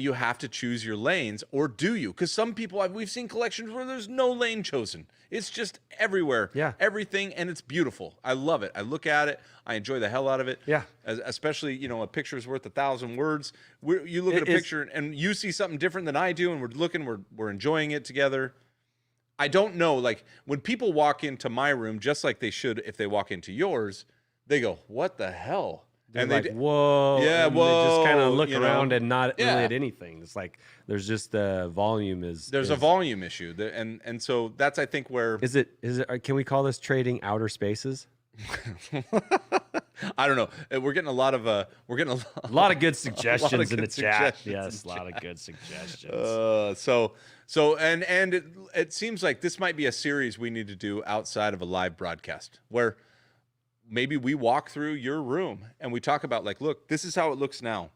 you have to choose your lanes, or do you? Because some people we've seen collections where there's no lane chosen. It's just everywhere. Yeah. Everything, and it's beautiful. I love it. I look at it. I enjoy the hell out of it. Yeah. Especially, a picture is worth 1,000 words. You look at a picture and you see something different than I do, and we're enjoying it together. I don't know, like when people walk into my room, just like they should if they walk into yours, they go, "What the hell?" And they're like, whoa. Yeah, and whoa. They just kind of look around and not really at anything. It's like there's just the volume There's a volume issue. And so that's, I think, where... Is it? Can we call this trading outer spaces? I don't know. We're getting a lot of a lot of good suggestions in the chat. Yes, a lot of good suggestions. And it seems like this might be a series we need to do outside of a live broadcast, where maybe we walk through your room and we talk about, like, look, this is how it looks now.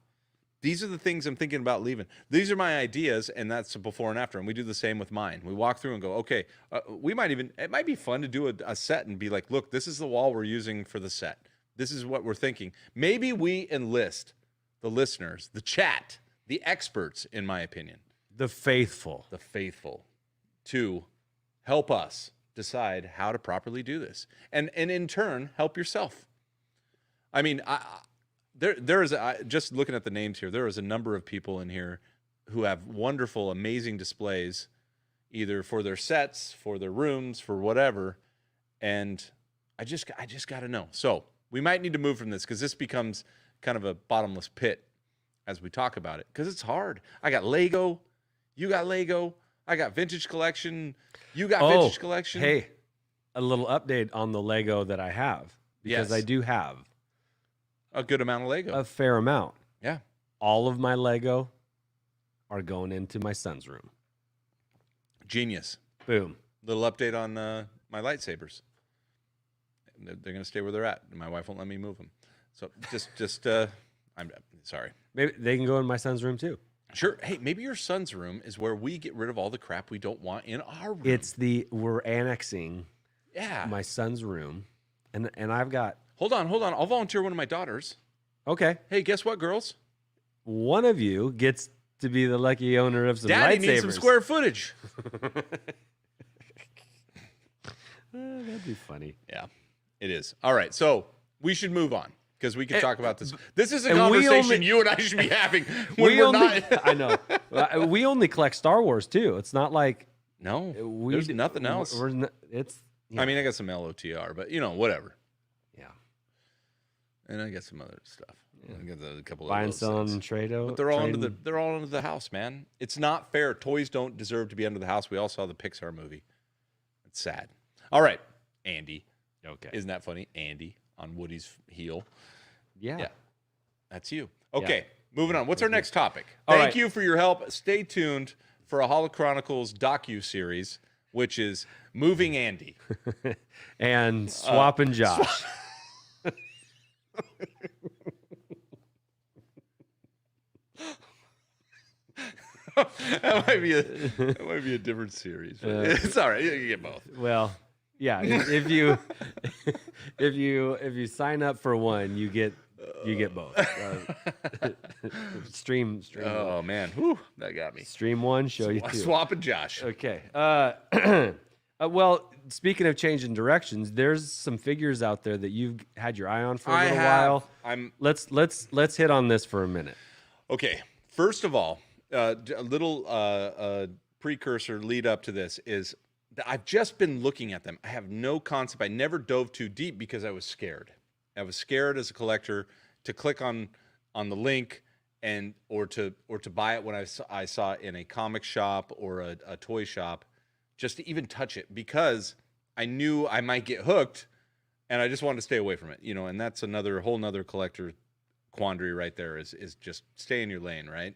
These are the things I'm thinking about leaving. These are my ideas, and that's a before and after. And we do the same with mine. We walk through and go, okay, it might be fun to do a set and be like, look, this is the wall we're using for the set. This is what we're thinking. Maybe we enlist the listeners, the chat, the experts, in my opinion. The faithful, to help us decide how to properly do this, and in turn help yourself. I mean, there is just looking at the names here, there is a number of people in here who have wonderful, amazing displays, either for their sets, for their rooms, for whatever. And I just got to know. So we might need to move from this, because this becomes kind of a bottomless pit as we talk about it, because it's hard. I got Lego, you got Lego, I got vintage collection, you got vintage collection. Hey, a little update on the Lego that I have, because I do have a good amount of Lego. A fair amount. Yeah. All of my Lego are going into my son's room. Genius. Boom. Little update on my lightsabers. They're going to stay where they're at. My wife won't let me move them. So I'm sorry. Maybe they can go in my son's room too. Sure. Hey, maybe your son's room is where we get rid of all the crap we don't want in our room. We're annexing my son's room, and I've got... Hold on. I'll volunteer one of my daughters. Okay. Hey, guess what, girls? One of you gets to be the lucky owner of some Daddy lightsabers. needs some square footage. That'd be funny. Yeah, it is. All right, so we should move on, because we can talk about this. This is a conversation you and I should be having when we're not. I know. We only collect Star Wars too. It's not like there's nothing else. I mean, I got some LOTR, but whatever. Yeah. And I got some other stuff. Yeah. I got a couple Buy of and sell and trade-o. But they're all under the house, man. It's not fair. Toys don't deserve to be under the house. We all saw the Pixar movie. It's sad. All right, Andy. Okay. Isn't that funny? Andy on Woody's heel. Yeah. That's you. Okay, moving on. What's our next topic? All Thank right. you for your help. Stay tuned for a Holo Chronicles docu-series, which is Moving Andy. And Swapping Josh. That might be a different series. But it's all right. You can get both. Well, yeah. If you sign up for one, you get both. Stream. Oh man, whew, that got me. Stream one, show you two. Swapping Josh. Okay. Well, speaking of changing directions, there's some figures out there that you've had your eye on for a little while. Let's hit on this for a minute. Okay. First of all, a little precursor lead up to this is that I've just been looking at them. I have no concept. I never dove too deep because I was scared. I was scared as a collector to click on the link or to buy it when I saw it in a comic shop or a toy shop, just to even touch it, because I knew I might get hooked, and I just wanted to stay away from it. And that's whole nother collector quandary right there, is just stay in your lane, right?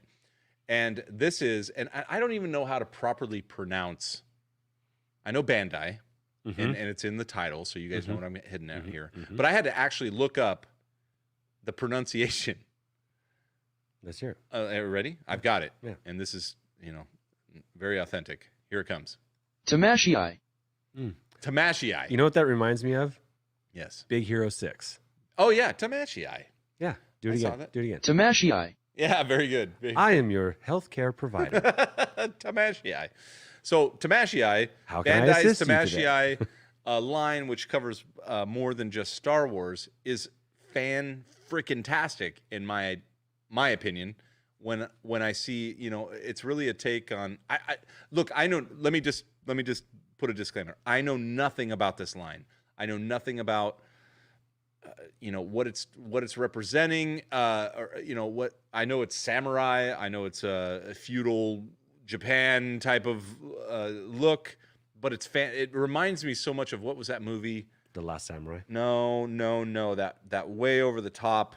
And this is, and I don't even know how to properly pronounce. I know Bandai, and it's in the title, so you guys know what I'm hitting at here. But I had to actually look up the pronunciation. Let's hear it. Are you ready? I've got it. Yeah. And this is, very authentic. Here it comes. Tamashii. Tamashii. You know what that reminds me of? Yes. Big Hero 6. Oh yeah, Tamashii. Yeah. Do it I saw again. that. Do it again. Tamashii. Yeah, very good. I am your healthcare provider. Tamashii. So Tamashii, How can I Bandai's assist you Tamashii line, which covers more than just Star Wars, is fan-freaking-tastic in my opinion. When I see, it's really a take on. Look. I know. Let me just put a disclaimer. I know nothing about this line. I know nothing about. What it's representing, what I know it's samurai. I know it's a feudal Japan type of look, but it reminds me so much of what was that movie? The Last Samurai. No, that way over the top.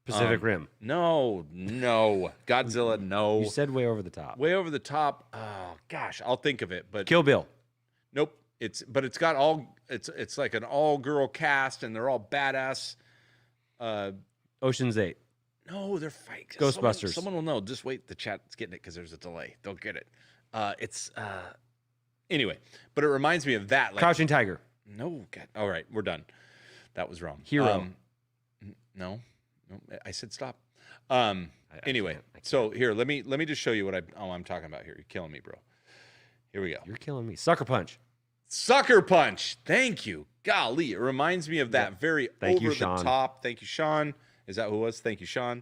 Pacific Rim. No, Godzilla. No, You said way over the top. way over the top. Oh gosh, I'll think of it, but Kill Bill. nope. It's got all. It's like an all-girl cast, and they're all badass. Ocean's 8. No, they're fake. Ghostbusters. Someone will know. Just wait. The chat's getting it because there's a delay. They'll get it. Anyway, but it reminds me of that. Like, Crouching Tiger. no. God, all right, we're done. That was wrong. Hero. No, I said stop. I Anyway, can't. so here, let me just show you what I'm talking about here. You're killing me, bro. Here we go. You're killing me. Sucker Punch. Sucker Punch. Thank you. Golly, it reminds me of that very Thank you, over the Sean. top. Thank you, Sean. Is that who it was? Thank you, Sean.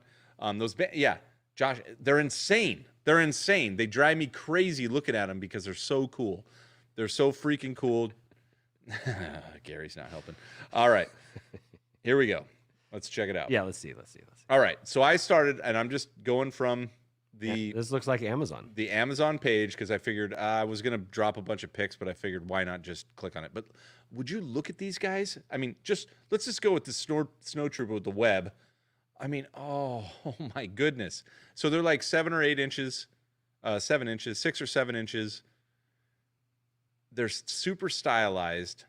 Yeah, Josh, they're insane. They're insane. They drive me crazy looking at them because they're so cool. They're so freaking cool. Gary's not helping. All right, here we go. Let's check it out. Yeah, let's see. All right, so I started, and I'm just going from This looks like Amazon. the Amazon page because I figured I was going to drop a bunch of pics, but I figured why not just click on it. But would you look at these guys? I mean, let's just go with the snow trooper with the web. I mean, oh my goodness. So they're like 7 or 8 inches, 7 inches, 6 or 7 inches. They're super stylized.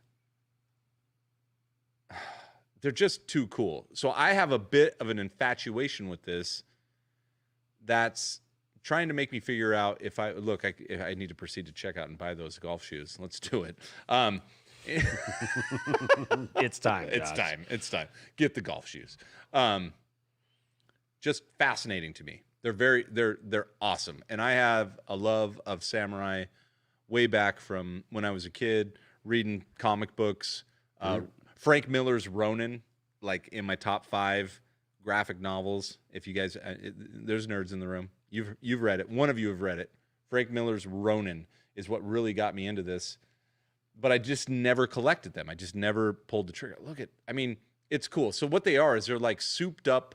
They're just too cool. So I have a bit of an infatuation with this. That's trying to make me figure out if I need to proceed to check out and buy those golf shoes. Let's do it. It's time. It's Josh. It's time. Get the golf shoes. Just fascinating to me. They're awesome. And I have a love of samurai way back from when I was a kid, reading comic books. Frank Miller's Ronin, like in my top 5 graphic novels. If you guys, there's nerds in the room. You've read it. One of you have read it. Frank Miller's Ronin is what really got me into this. But I just never collected them. I just never pulled the trigger. It's cool. So what they are is they're like souped up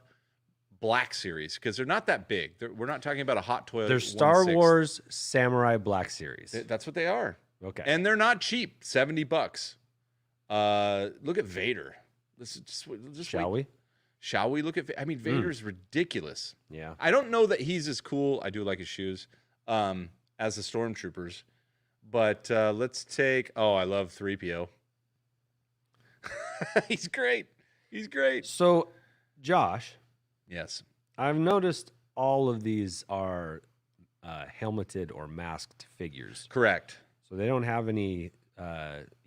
Black Series because they're not that big. We're not talking about a Hot Toy. They're Star 1/6. Wars Samurai Black Series. That's what they are. Okay. And they're not cheap. $70. Look at Vader. Just Shall we? Shall we look at? Vader's ridiculous. Yeah. I don't know that he's as cool. I do like his shoes, as the stormtroopers. But let's take. Oh, I love 3PO. He's great. He's great. So, Josh, Yes. I've noticed all of these are helmeted or masked figures. Correct. So they don't have any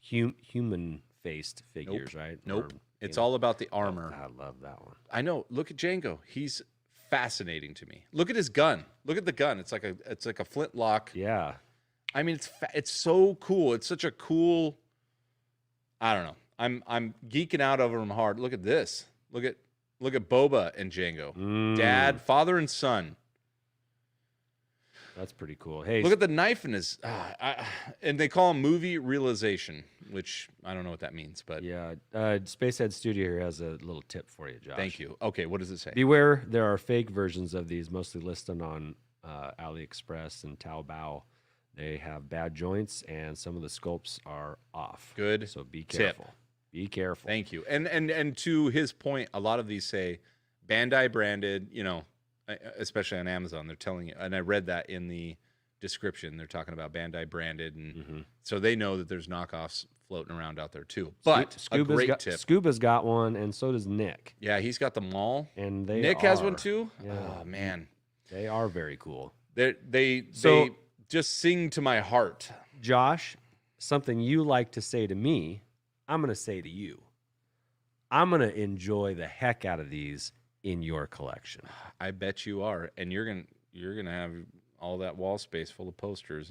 human-faced figures, right? Nope. Or, It's all about the armor. I love that one. I know. Look at Django. He's fascinating to me. Look at his gun. Look at the gun. It's like a flintlock. Yeah. I mean, it's so cool. It's such a cool. I don't know. I'm geeking out over him hard. Look at this. Look at Boba and Django. Dad, father, and son. That's pretty cool. Hey, Look at the knife in his. And they call him movie realization, which I don't know what that means, but yeah. Spacehead Studio here has a little tip for you, Josh. thank you. Okay, what does it say? Beware, there are fake versions of these, mostly listed on AliExpress and Taobao. They have bad joints, and some of the sculpts are off. Good So be tip. careful. Be careful. Thank you. And to his point, a lot of these say Bandai branded, especially on Amazon. They're telling you, and I read that in the description. They're talking about Bandai branded, and so they know that there's knockoffs floating around out there too. But a great tip. Scuba's got one, and so does Nick. Yeah, he's got them all. And Nick has one too. Yeah. Oh man, They are very cool. they So- just sing to my heart. Josh, something you like to say to me, I'm going to say to you. I'm going to enjoy the heck out of these in your collection. I bet you are, and you're gonna have all that wall space full of posters,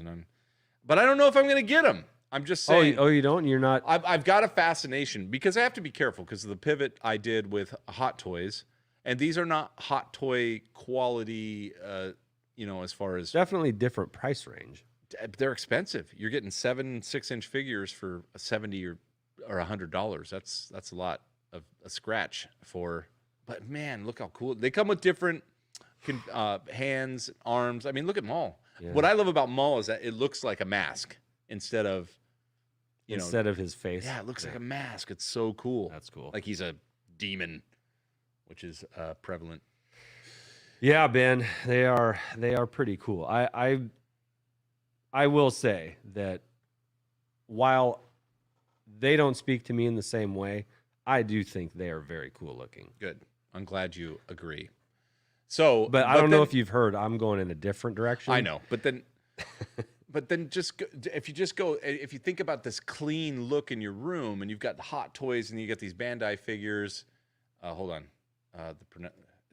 but I don't know if I'm gonna get them. I'm just saying. Oh, you don't? You're not? I've got a fascination because I have to be careful because of the pivot I did with Hot Toys, and these are not Hot Toy quality. As far as Definitely different price range. they're expensive. You're getting 7 6-inch figures for $70 or $100. That's a lot of a scratch for. But man, look how cool they come with different hands, arms. I mean, look at Maul. Yeah. What I love about Maul is that it looks like a mask instead of of his face. Yeah, it looks like a mask. It's so cool. That's cool. Like he's a demon, which is prevalent. Yeah, Ben, they are pretty cool. I will say that while they don't speak to me in the same way, I do think they are very cool looking. Good. I'm glad you agree. So, but I don't know if you've heard. I'm going in a different direction. I know, but then, if you think about this clean look in your room, and you've got the Hot Toys, and you got these Bandai figures. Hold on,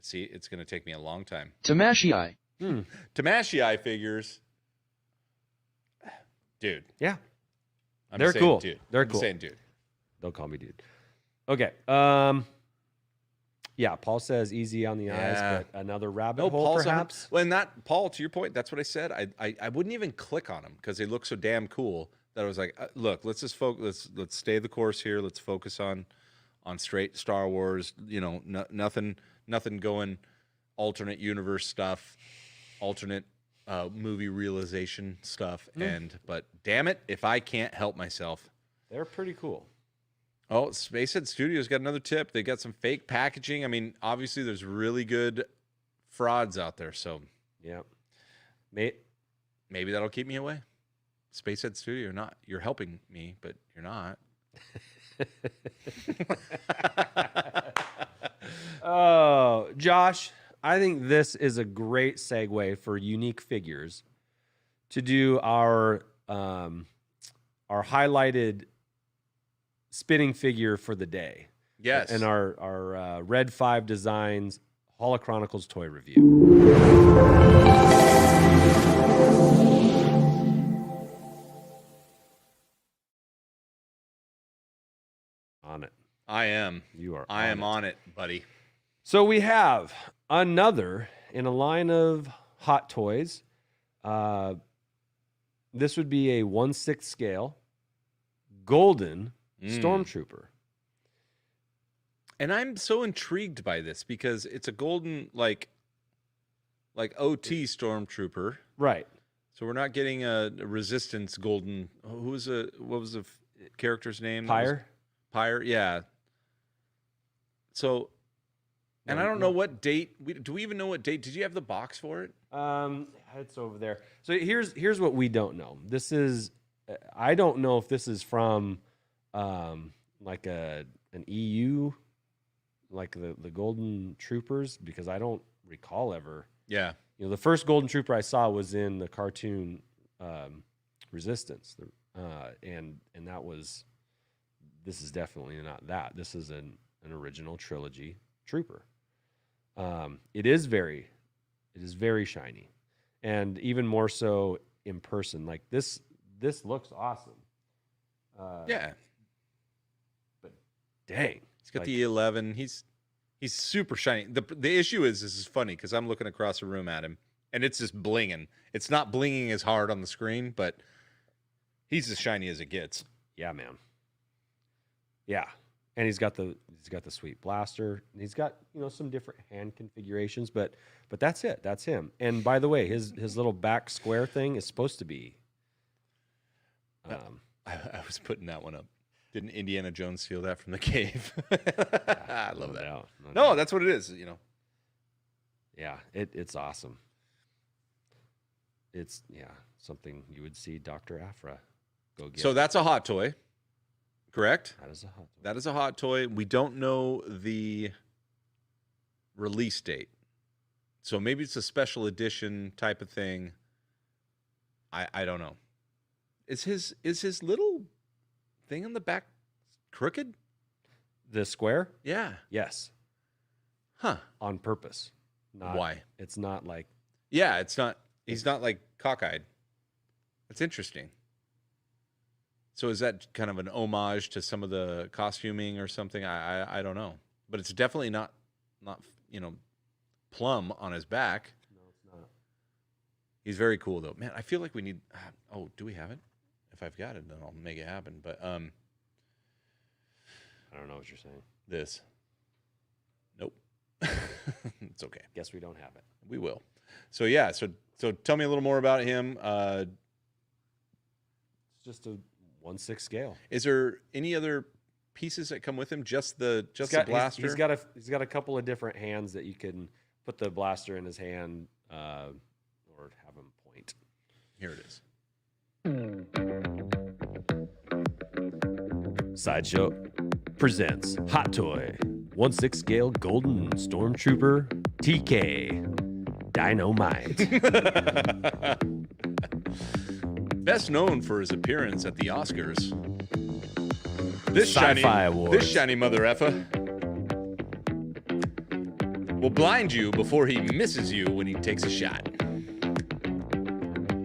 see, it's going to take me a long time. Tamashii. Tamashii figures, dude. Yeah, They're cool. Dude. They're I'm cool. saying, dude. Don't call me dude. Okay. Yeah, Paul says easy on the eyes, but another rabbit hole, Paul's perhaps. Well, and that Paul, to your point, that's what I said. I wouldn't even click on them because they look so damn cool that I was like, look, let's just focus. Let's stay the course here. Let's focus on straight Star Wars. Nothing going alternate universe stuff, alternate movie realization stuff. But damn it, if I can't help myself, they're pretty cool. Oh, Spacehead Studios got another tip. They got some fake packaging. I mean, obviously, there's really good frauds out there. So, yeah, maybe that'll keep me away. Spacehead Studio, not you're helping me, but you're not. Oh, Josh, I think this is a great segue for Unique Figures to do our highlighted spinning figure for the day. Yes. And our Red 5 Designs Holochronicles toy review. On it. I am. You are. I am on it, buddy. So we have another in a line of Hot Toys. This would be a 1/6 scale golden Stormtrooper. And I'm so intrigued by this because it's a golden like OT Stormtrooper. Right. So we're not getting a Resistance golden. What was the character's name? Pyre? Pyre, yeah. So, and I don't know what date. Do we even know what date? Did you have the box for it? It's over there. So here's what we don't know. This is, I don't know if this is from like an EU, like the Golden Troopers, because I don't recall ever. Yeah. The first Golden Trooper I saw was in the cartoon Resistance, and that was. This is definitely not that. This is an original trilogy trooper. It is very shiny, and even more so in person. Like this looks awesome. Yeah. But dang, he's got the 11. He's super shiny. The issue is this is funny because I'm looking across the room at him, and it's just blinging. It's not blinging as hard on the screen, but he's as shiny as it gets. Yeah, man. Yeah, and he's got the sweet blaster. And he's got some different hand configurations, but that's it. That's him. And by the way, his little back square thing is supposed to be. I was putting that one up. Didn't Indiana Jones steal that from the cave? I love that. No, that's what it is. Yeah, it's awesome. It's something you would see Dr. Aphra go get. So that's a hot toy. Correct? That is a hot toy. That is a hot toy. We don't know the release date. So maybe it's a special edition type of thing. I don't know. Is his little thing in the back crooked? The square? Yeah. Yes. Huh. On purpose. Not, Why? It's not like... Yeah, it's not. He's not like cockeyed. That's interesting. So is that kind of an homage to some of the costuming or something? I don't know, but it's definitely not plumb on his back. No, it's not. He's very cool though, man. I feel like we need. Oh, do we have it? If I've got it, then I'll make it happen. But I don't know what you're saying. this, nope. It's okay. Guess we don't have it. We will. So yeah. So tell me a little more about him. It's just a 1/6 scale. Is there any other pieces that come with him? Just the blaster. He's got a couple of different hands that you can put the blaster in his hand or have him point. Here it is. Sideshow presents Hot Toy 1/6 scale Golden Stormtrooper TK Dynamite. Best known for his appearance at the Oscars. This Sci-Fi Awards. This shiny mother effer will blind you before he misses you when he takes a shot.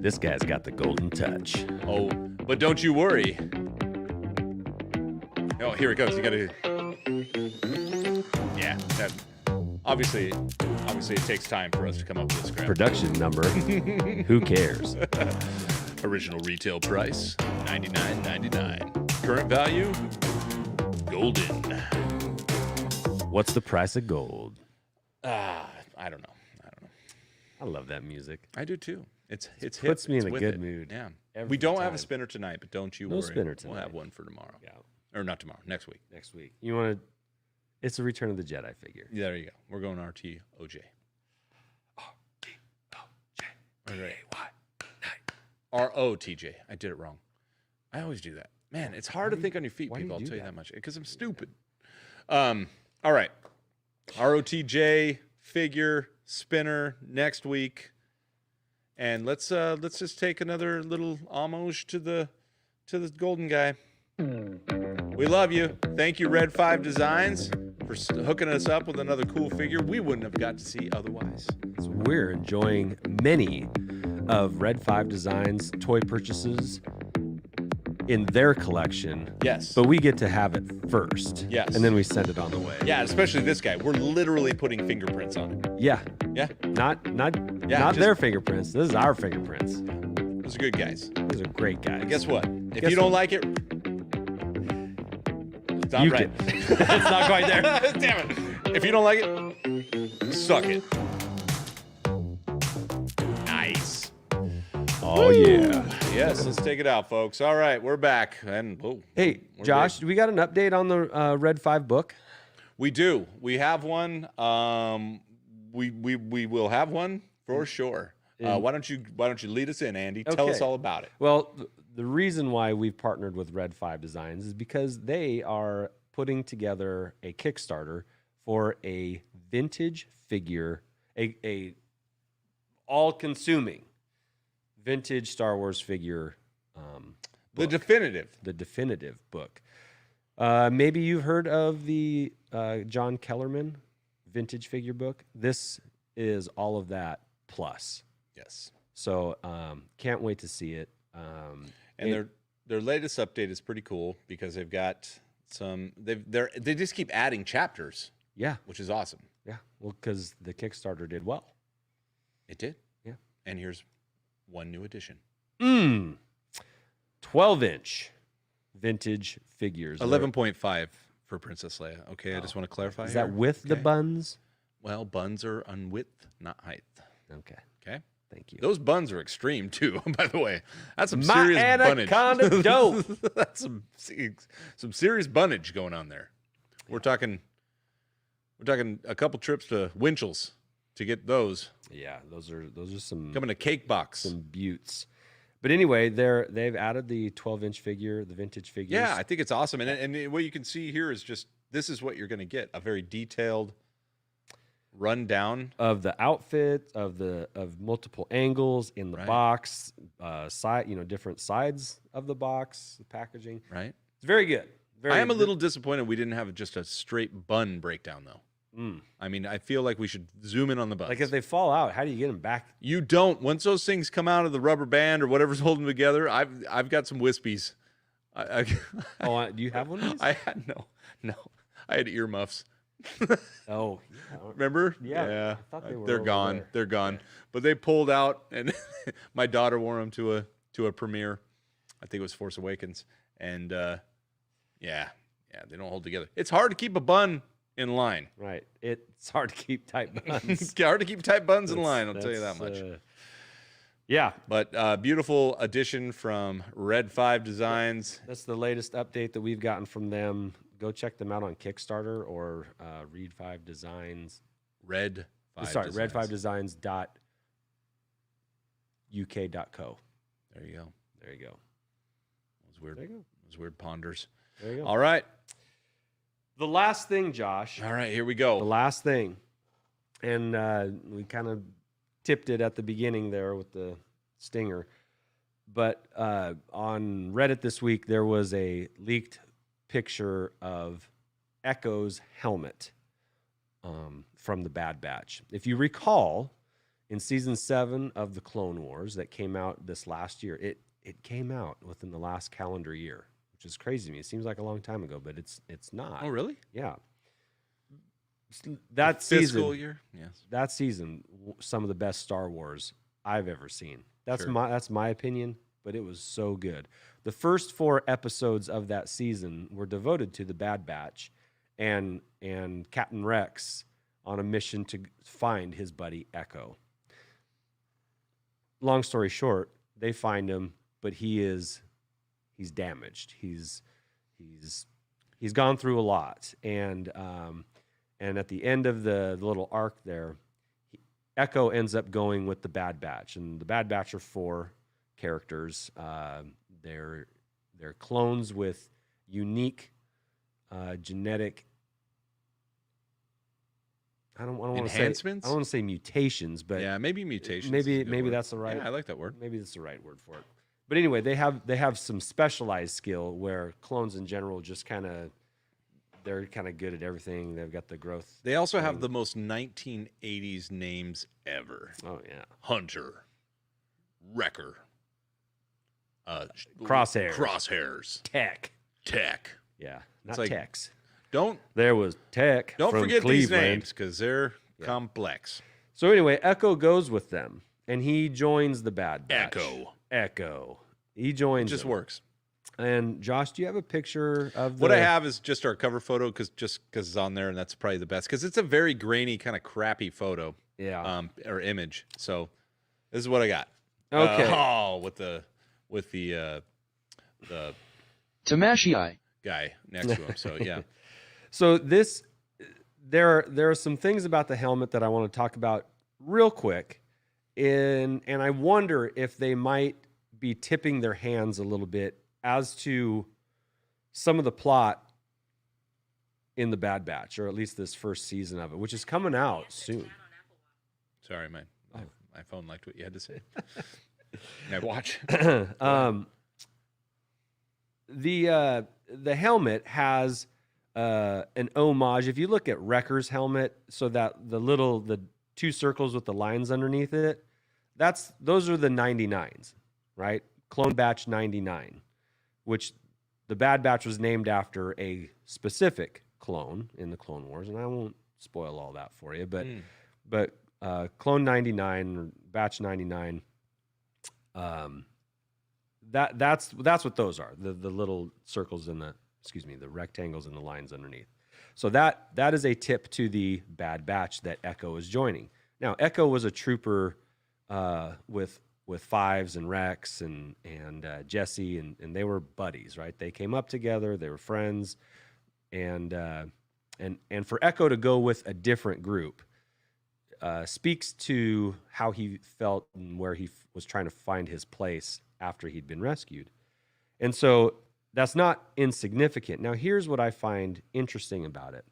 This guy's got the golden touch. Oh, but don't you worry. Oh, here it goes. You gotta. Yeah. Obviously, it takes time for us to come up with this crap. Production number. Who cares? Original retail price $99.99. Current value golden. What's the price of gold? I don't know. I love that music. I do too. It puts me in a good mood. Yeah. every We don't have a time. spinner tonight, but don't you No worry. spinner We'll tonight. have one for tomorrow. Yeah, Or not tomorrow. Next week. next week. You want to? It's a Return of the Jedi figure. There you go. We're going RT OJ. All right. ROTJ. I did it wrong. I always do that. Man, it's hard to think on your feet, why do people. you I'll do tell you that? that much. Because I'm stupid. All right. ROTJ figure spinner next week. And let's just take another little homage to the golden guy. We love you. Thank you, Red 5 Designs, for hooking us up with another cool figure we wouldn't have got to see otherwise. So we're enjoying many of Red 5 Designs toy purchases in their collection. Yes. But we get to have it first. Yes. And then we send it on the way. Yeah, especially this guy. We're literally putting fingerprints on it. Yeah. Yeah. Not just- their fingerprints. This is our fingerprints. Those are good guys. These are great guys. And guess what? If Guess you don't what? like it, it's not You right. it's not quite there. Damn it. If you don't like it, suck it. Nice. Oh yeah. Yes, let's take it out, folks. All right, we're back. And whoa, Hey, we're Josh, big. we got an update on the Red 5 book? We do. We have one. We will have one for sure. Why don't you lead us in, Andy? Tell us Okay. all about it. Well, the reason why we've partnered with Red 5 Designs is because they are putting together a Kickstarter for a vintage figure, a all-consuming vintage Star Wars figure. The definitive book. Maybe you've heard of the John Kellerman vintage figure book. This is all of that plus. Yes. So can't wait to see it. And their latest update is pretty cool because they've got some. They just keep adding chapters. Yeah, Which is awesome. yeah. Well, because the Kickstarter did well. It did. Yeah. And here's one new addition. 12-inch vintage figures. 11.5 for Princess Leia. Okay, I just want to clarify. Is here. that with the Okay. buns? Well, buns are on width, not height. Okay, Okay. thank you. Those buns are extreme too. By the way, that's some My serious anaconda bunnage. dope. That's some serious bunnage going on there. We're talking a couple trips to Winchell's to get those. Yeah, those are some Coming to Cake Box. some buttes. But anyway, they've added the 12-inch figure, the vintage figures. Yeah, I think it's awesome. And what you can see here is just this is what you're going to get: a very detailed run down of the outfit, of multiple angles in the Right. box, side, different sides of the box, the packaging. right. It's very good. I am a little disappointed we didn't have just a straight bun breakdown though. I mean, I feel like we should zoom in on the buns. Like if they fall out, how do you get them back? You don't. Once those things come out of the rubber band or whatever's holding them together, I've got some wispies. Oh, do you have one of these? I had no. I had earmuffs. Oh, Remember? Yeah, I thought they were They're over gone. there. They're gone. But they pulled out, and my daughter wore them to a premiere. I think it was Force Awakens, and yeah, they don't hold together. It's hard to keep a bun in line. Right. It's hard to keep tight buns. It's hard to keep tight buns in line. I'll tell you that much. Yeah. But beautiful addition from Red 5 Designs. That's the latest update that we've gotten from them. Go check them out on Kickstarter or Read 5 Designs. Red 5 Sorry, Designs. red5designs.uk.co. There you go. There you go. Those weird, There you go. those weird ponders. There you go. All right. The last thing, Josh. All right, here we The go. last thing. And we kind of tipped it at the beginning there with the stinger. But on Reddit this week, there was a leaked picture of Echo's helmet from the Bad Batch. If you recall, in season 7 of the Clone Wars that came out this last year, it came out within the last calendar year, which is crazy to me. It seems like a long time ago, but it's not. Oh, really? Yeah. That season, Fiscal year? Yes. that season, some of the best Star Wars I've ever seen. That's Sure. that's my opinion, but it was so good. The first 4 episodes of that season were devoted to the Bad Batch and Captain Rex on a mission to find his buddy Echo. Long story short, they find him, but he's damaged. He's gone through a lot, and at the end of the little arc there, Echo ends up going with the Bad Batch, and the Bad Batch are 4 characters. They're clones with unique genetic. I don't want to say Enhancements? I don't want to say mutations, but Yeah, maybe mutations. maybe is a good word. that's the right. Yeah, I like that word. Maybe that's the right word for it. But anyway, they have some specialized skill where clones in general just they're kind of good at everything. They've got the growth. They also have the most 1980s names ever. Oh yeah, Hunter, Wrecker, Crosshairs. Tech. Yeah, It's not like- Tex. Don't There was Tech. from forget these Cleveland. names because they're complex. So anyway, Echo goes with them, and he joins the Bad Batch. Echo. He It joins. just them. works. And Josh, do you have a picture of What I have is just our cover photo because it's on there, and that's probably the best because it's a very grainy, kind of crappy photo. Yeah. Or image. So this is what I got. Okay. With the Tamashii. guy next to him. So yeah. So there are some things about the helmet that I want to talk about real quick, and I wonder if they might be tipping their hands a little bit as to some of the plot in the Bad Batch, or at least this first season of it, which is coming out soon. Sorry, my phone liked what you had to say. My watch. The helmet has an homage. If you look at Wrecker's helmet, so that the 2 circles with the lines underneath it, those are the 99s, right? Clone Batch 99, which the Bad Batch was named after a specific clone in the Clone Wars, and I won't spoil all that for you, but Clone 99 or Batch 99, that's what those are. The little circles in the rectangles and the lines underneath. So that is a tip to the Bad Batch that Echo is joining. Now, Echo was a trooper with Fives and Rex and Jesse, and they were buddies, right? They came up together, they were friends, and for Echo to go with a different group speaks to how he felt and where he was trying to find his place after he'd been rescued. And so that's not insignificant. Now, here's what I find interesting about it.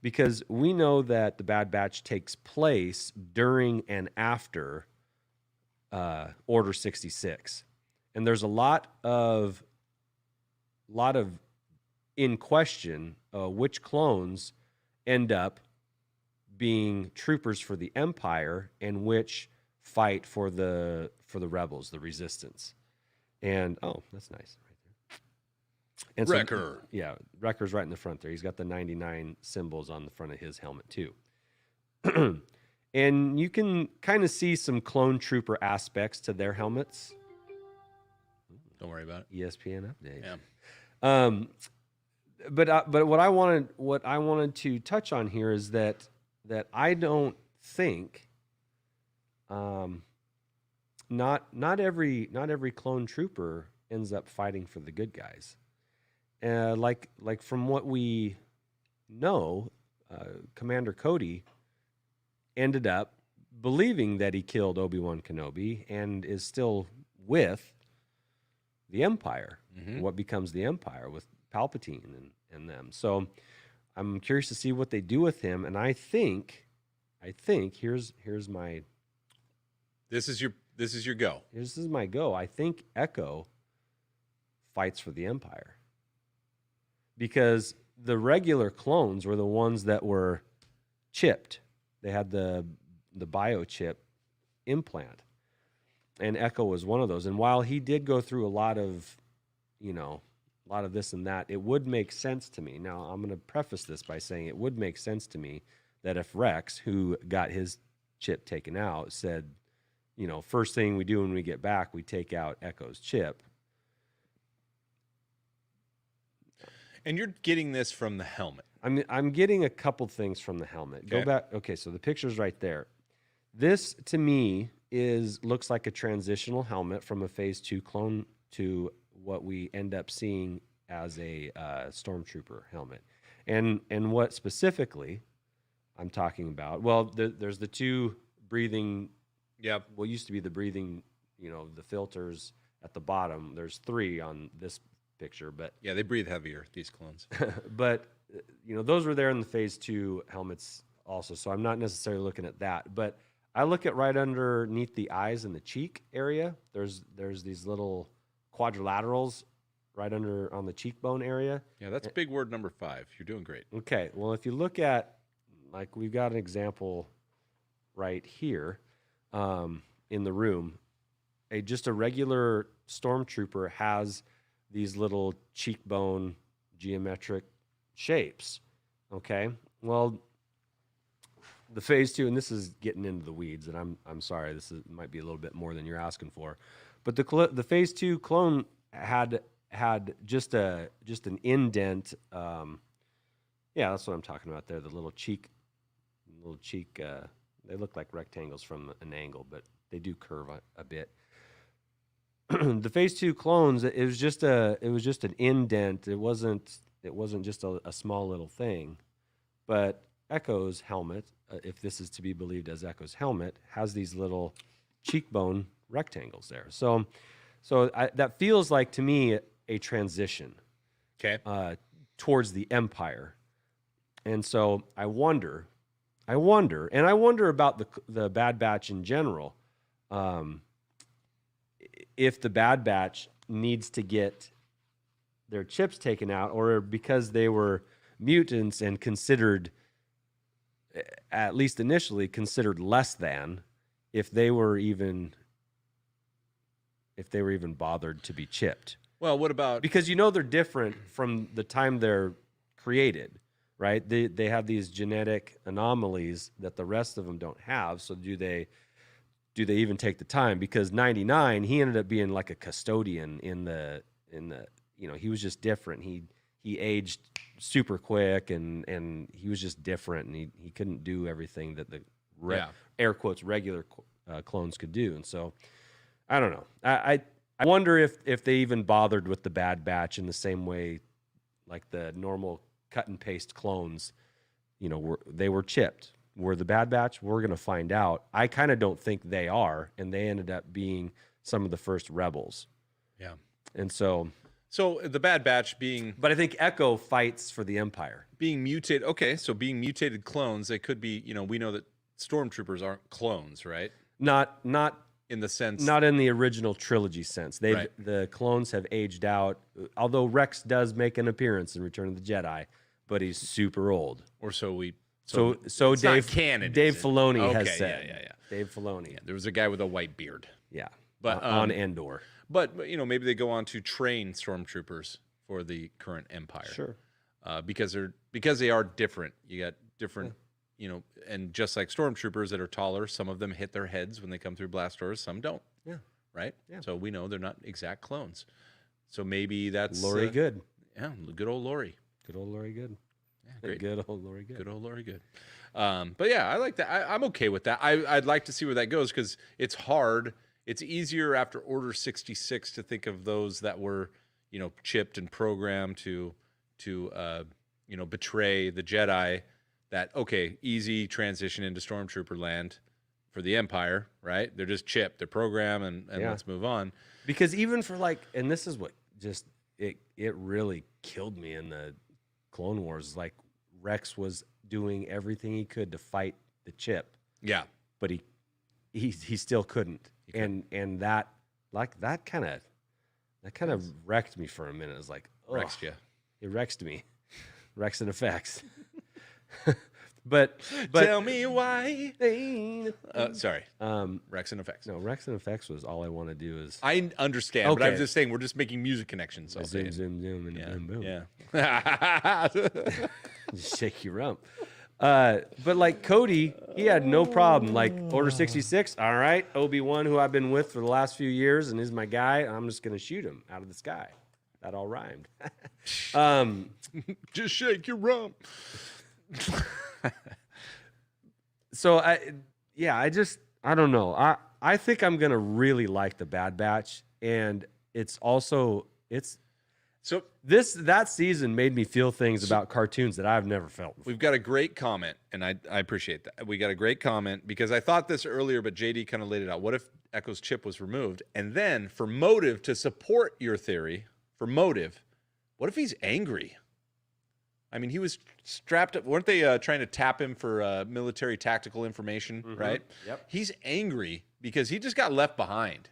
because we know that the Bad Batch takes place during and after Order 66, and there's a lot of in question which clones end up being troopers for the Empire and which fight for the rebels, the Resistance. And that's nice right there. And Wrecker. So, yeah, Wrecker's right in the front there. He's got the 99 symbols on the front of his helmet too. And you can kind of see some clone trooper aspects to their helmets. Don't worry about it. ESPN update. Yeah. But what I wanted to touch on here is that I don't think not every clone trooper ends up fighting for the good guys. Like from what we know, Commander Cody ended up believing that he killed Obi-Wan Kenobi and is still with the Empire. Mm-hmm. What becomes the Empire with Palpatine and them. So I'm curious to see what they do with him. And I think here's my This is your go. This is my go. I think Echo fights for the Empire. Because the regular clones were the ones that were chipped. They had the biochip implant. And Echo was one of those. And while he did go through a lot of this and that, it would make sense to me. Now, I'm going to preface this by saying it would make sense to me that if Rex, who got his chip taken out, said, first thing we do when we get back, we take out Echo's chip. And you're getting this from the helmet. I'm getting a couple things from the helmet. Okay. Go back. Okay, so the picture's right there. This, to me, looks like a transitional helmet from a Phase 2 clone to what we end up seeing as a Stormtrooper helmet. And what specifically I'm talking about, well, there's the two breathing, what used to be the breathing, the filters at the bottom. There's 3 on this picture, but yeah, they breathe heavier, these clones. but those were there in the Phase 2 helmets also, so I'm not necessarily looking at that. But I look at right underneath the eyes and the cheek area. There's these little quadrilaterals right under on the cheekbone area. Yeah, that's big word number 5. You're doing great. Okay, well, if you look at, like, we've got an example right here in the room. Just a regular Stormtrooper has these little cheekbone geometric shapes. Okay, well, the Phase 2, and this is getting into the weeds, and I'm sorry, might be a little bit more than you're asking for, but the Phase 2 clone had just an indent. Yeah, that's what I'm talking about there. The little cheek. They look like rectangles from an angle, but they do curve a bit. The Phase 2 clones, it was just an indent. It wasn't just a small little thing. But Echo's helmet, if this is to be believed as Echo's helmet, has these little cheekbone rectangles there. So that feels like to me a transition. Okay. Towards the Empire. And so I wonder about the Bad Batch in general. If the Bad Batch needs to get their chips taken out, or because they were mutants and considered, at least initially, considered less than, if they were even bothered to be chipped. Well, what about... Because they're different from the time they're created, right? They have these genetic anomalies that the rest of them don't have. So do they even take the time? Because 99, he ended up being like a custodian in the he was just different. He aged super quick and he was just different, and he couldn't do everything that the air quotes regular clones could do. And so I don't know. I wonder if they even bothered with the Bad Batch in the same way like the normal cut and paste clones, they were chipped. Were the Bad Batch? We're going to find out. I kind of don't think they are, and they ended up being some of the first rebels. Yeah. And so So the Bad Batch But I think Echo fights for the Empire. being mutated. Okay, so being mutated clones, they could be. We know that stormtroopers aren't clones, right? Not In the sense, not in the original trilogy sense. The clones have aged out. Although Rex does make an appearance in Return of the Jedi, but he's super old. or so we. So it's Dave not canon, Dave is it? Filoni Okay, has said. yeah. Dave Filoni. Yeah, there was a guy with a white beard. Yeah. But, on Endor. But maybe they go on to train stormtroopers for the current Empire. Sure. Because they are different. You got different, and just like stormtroopers that are taller, some of them hit their heads when they come through blast doors, some don't. Yeah. Right. Yeah. So we know they're not exact clones. So maybe that's Laurie Good. Yeah, good old Laurie. Good old Laurie Good. Yeah, great. Good old Laurie Good. Good old Laurie Good. But yeah, I like that. I'm okay with that. I'd like to see where that goes because it's hard. It's easier after Order 66 to think of those that were, chipped and programmed to betray the Jedi. That, okay, easy transition into Stormtrooper land for the Empire, right? They're just chipped, they're programmed, and let's move on. Because even for and this is what just it really killed me in the Clone Wars. Like Rex was doing everything he could to fight the chip. Yeah. But he still couldn't. And that kind of wrecked me for a minute. It was like, Wrecked you. It wrecked me. Rex and effects. but tell me why. Sorry. Rex and effects. No, Rex and effects was all I want to do is. I understand, but I'm just saying we're just making music connections. So zoom, zoom, and boom, boom. Yeah. Just shake your rump. But like Cody, he had no problem. Like Order 66, all right, Obi-Wan, who I've been with for the last few years and is my guy, I'm just gonna shoot him out of the sky. That all rhymed. Just shake your rump. So I don't know. I think I'm gonna really like the Bad Batch, and So that season made me feel things about cartoons that I've never felt before. we've got a great comment, and I appreciate that. We got a great comment because I thought this earlier, but JD kind of laid it out. What if Echo's chip was removed? And then for motive, to support your theory, what if he's angry? I mean, he was strapped up. Weren't they trying to tap him for military tactical information, right? Yep. He's angry because he just got left behind.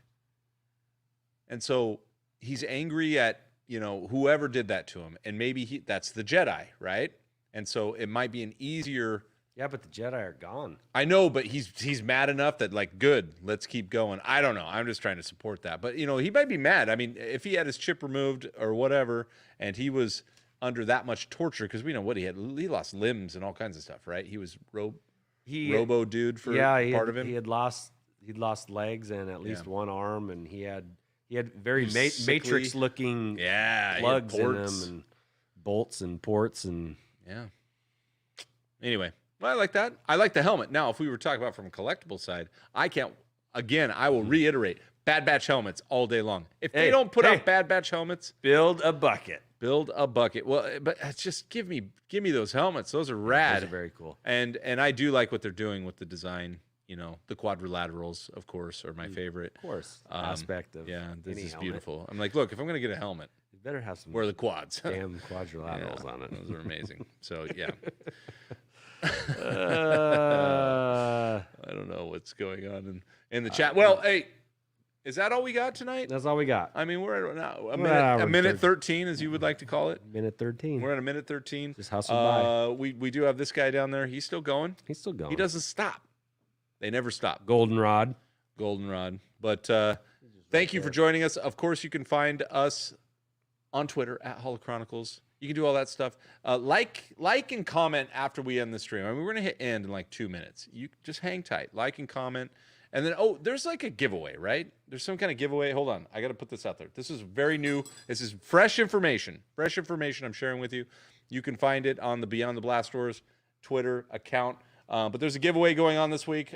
And so he's angry at whoever did that to him, and maybe that's the Jedi, right? And so it might be an easier. Yeah, but the Jedi are gone. I know, but he's mad enough that good, let's keep going. I don't know. I'm just trying to support that, but he might be mad. I mean, if he had his chip removed or whatever, and he was under that much torture, because we know what he had. He lost limbs and all kinds of stuff, right? He was Robo dude for part of him. He'd lost legs and at least one arm, and he had very Matrix looking plugs in him and bolts and ports and Anyway, well, I like that. I like the helmet. Now, if we were talking about from a collectible side, I will reiterate, Bad Batch helmets all day long. If they don't put out Bad Batch helmets, build a bucket. Well, but it's just give me those helmets. Those are rad. Those are very cool. And I do like what they're doing with the design. The quadrilaterals, of course, are my favorite. Of course, aspect of this is helmet. beautiful. I'm like, look, if I'm going to get a helmet, you better have some where are the quads? damn quadrilaterals on it. Those are amazing. So, yeah. I don't know what's going on in the chat. Well, hey, is that all we got tonight? That's all we got. I mean, we're at now a minute 13, as you would like to call it. Minute 13. We're at a minute 13. Just hustle by. We do have this guy down there. He's still going. He's still going. He doesn't stop. They never stop. Goldenrod. But thank you for joining us. Of course, you can find us on Twitter at Holochronicles. You can do all that stuff. Like and comment after we end the stream. I mean, we're going to hit end in like 2 minutes. You just hang tight. Like and comment. And then, there's like a giveaway, right? There's some kind of giveaway. Hold on. I got to put this out there. This is very new. This is fresh information. Fresh information I'm sharing with you. You can find it on the Beyond the Blast Doors Twitter account. But there's a giveaway going on this week.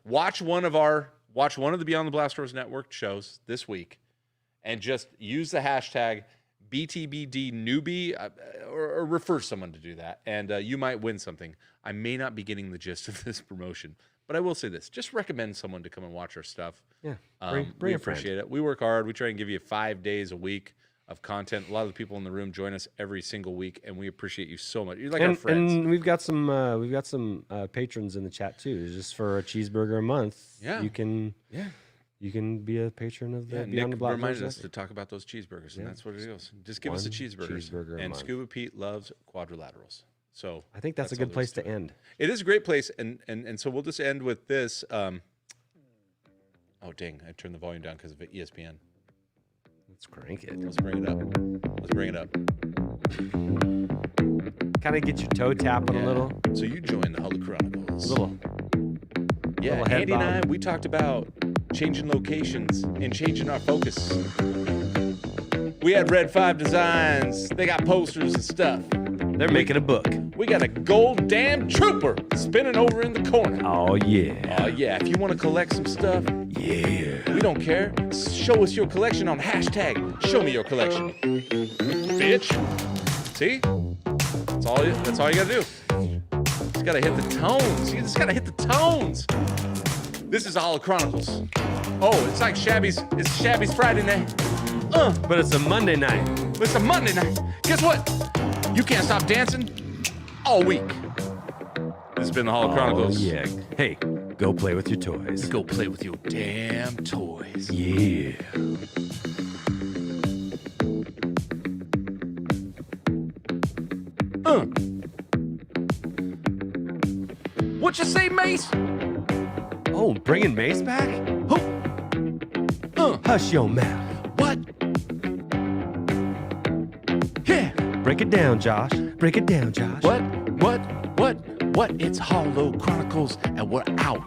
Watch one of the Beyond the Blast Doors Network shows this week, and just use the hashtag BTBD newbie or refer someone to do that, and you might win something. I may not be getting the gist of this promotion, but I will say this: just recommend someone to come and watch our stuff. Yeah, we appreciate it. We work hard. We try and give you 5 days a week of content. A lot of the people in the room join us every single week, and we appreciate you so much. You're like our friends. And we've got some patrons in the chat too. Just for a cheeseburger a month, you can be a patron of the Beyond Nick the Block. reminded us to talk about those cheeseburgers, and that's what it is. Just give us a cheeseburger and Scuba Pete loves quadrilaterals. So I think that's a good place to end. It is a great place, and so we'll just end with this. Oh dang! I turned the volume down because of ESPN. Let's crank it. Let's bring it up. Let's bring it up. Kind of get your toe tapping a little. So you joined the Hollow Chronicles. Little Andy and I, we talked about changing locations and changing our focus. We had Red 5 Designs. They got posters and stuff. They're making a book. We got a gold damn trooper spinning over in the corner. Oh, yeah. Oh, yeah. If you want to collect some stuff, we don't care. Show us your collection on hashtag show me your collection. Bitch. See? That's all you got to do. Just got to hit the tones. You just got to hit the tones. This is Hollow Chronicles. Oh, it's like Shabby's Friday night. But it's a Monday night. It's a Monday night. Guess what? You can't stop dancing all week. This has been the Hollow Chronicles. Oh, yeah. Hey, go play with your toys. Go play with your damn toys. Yeah. What you say, Mace? Oh, bringing Mace back? Hush your mouth. What? Yeah. Break it down, Josh. Break it down, Josh. What? It's Hollow Chronicles, and we're out.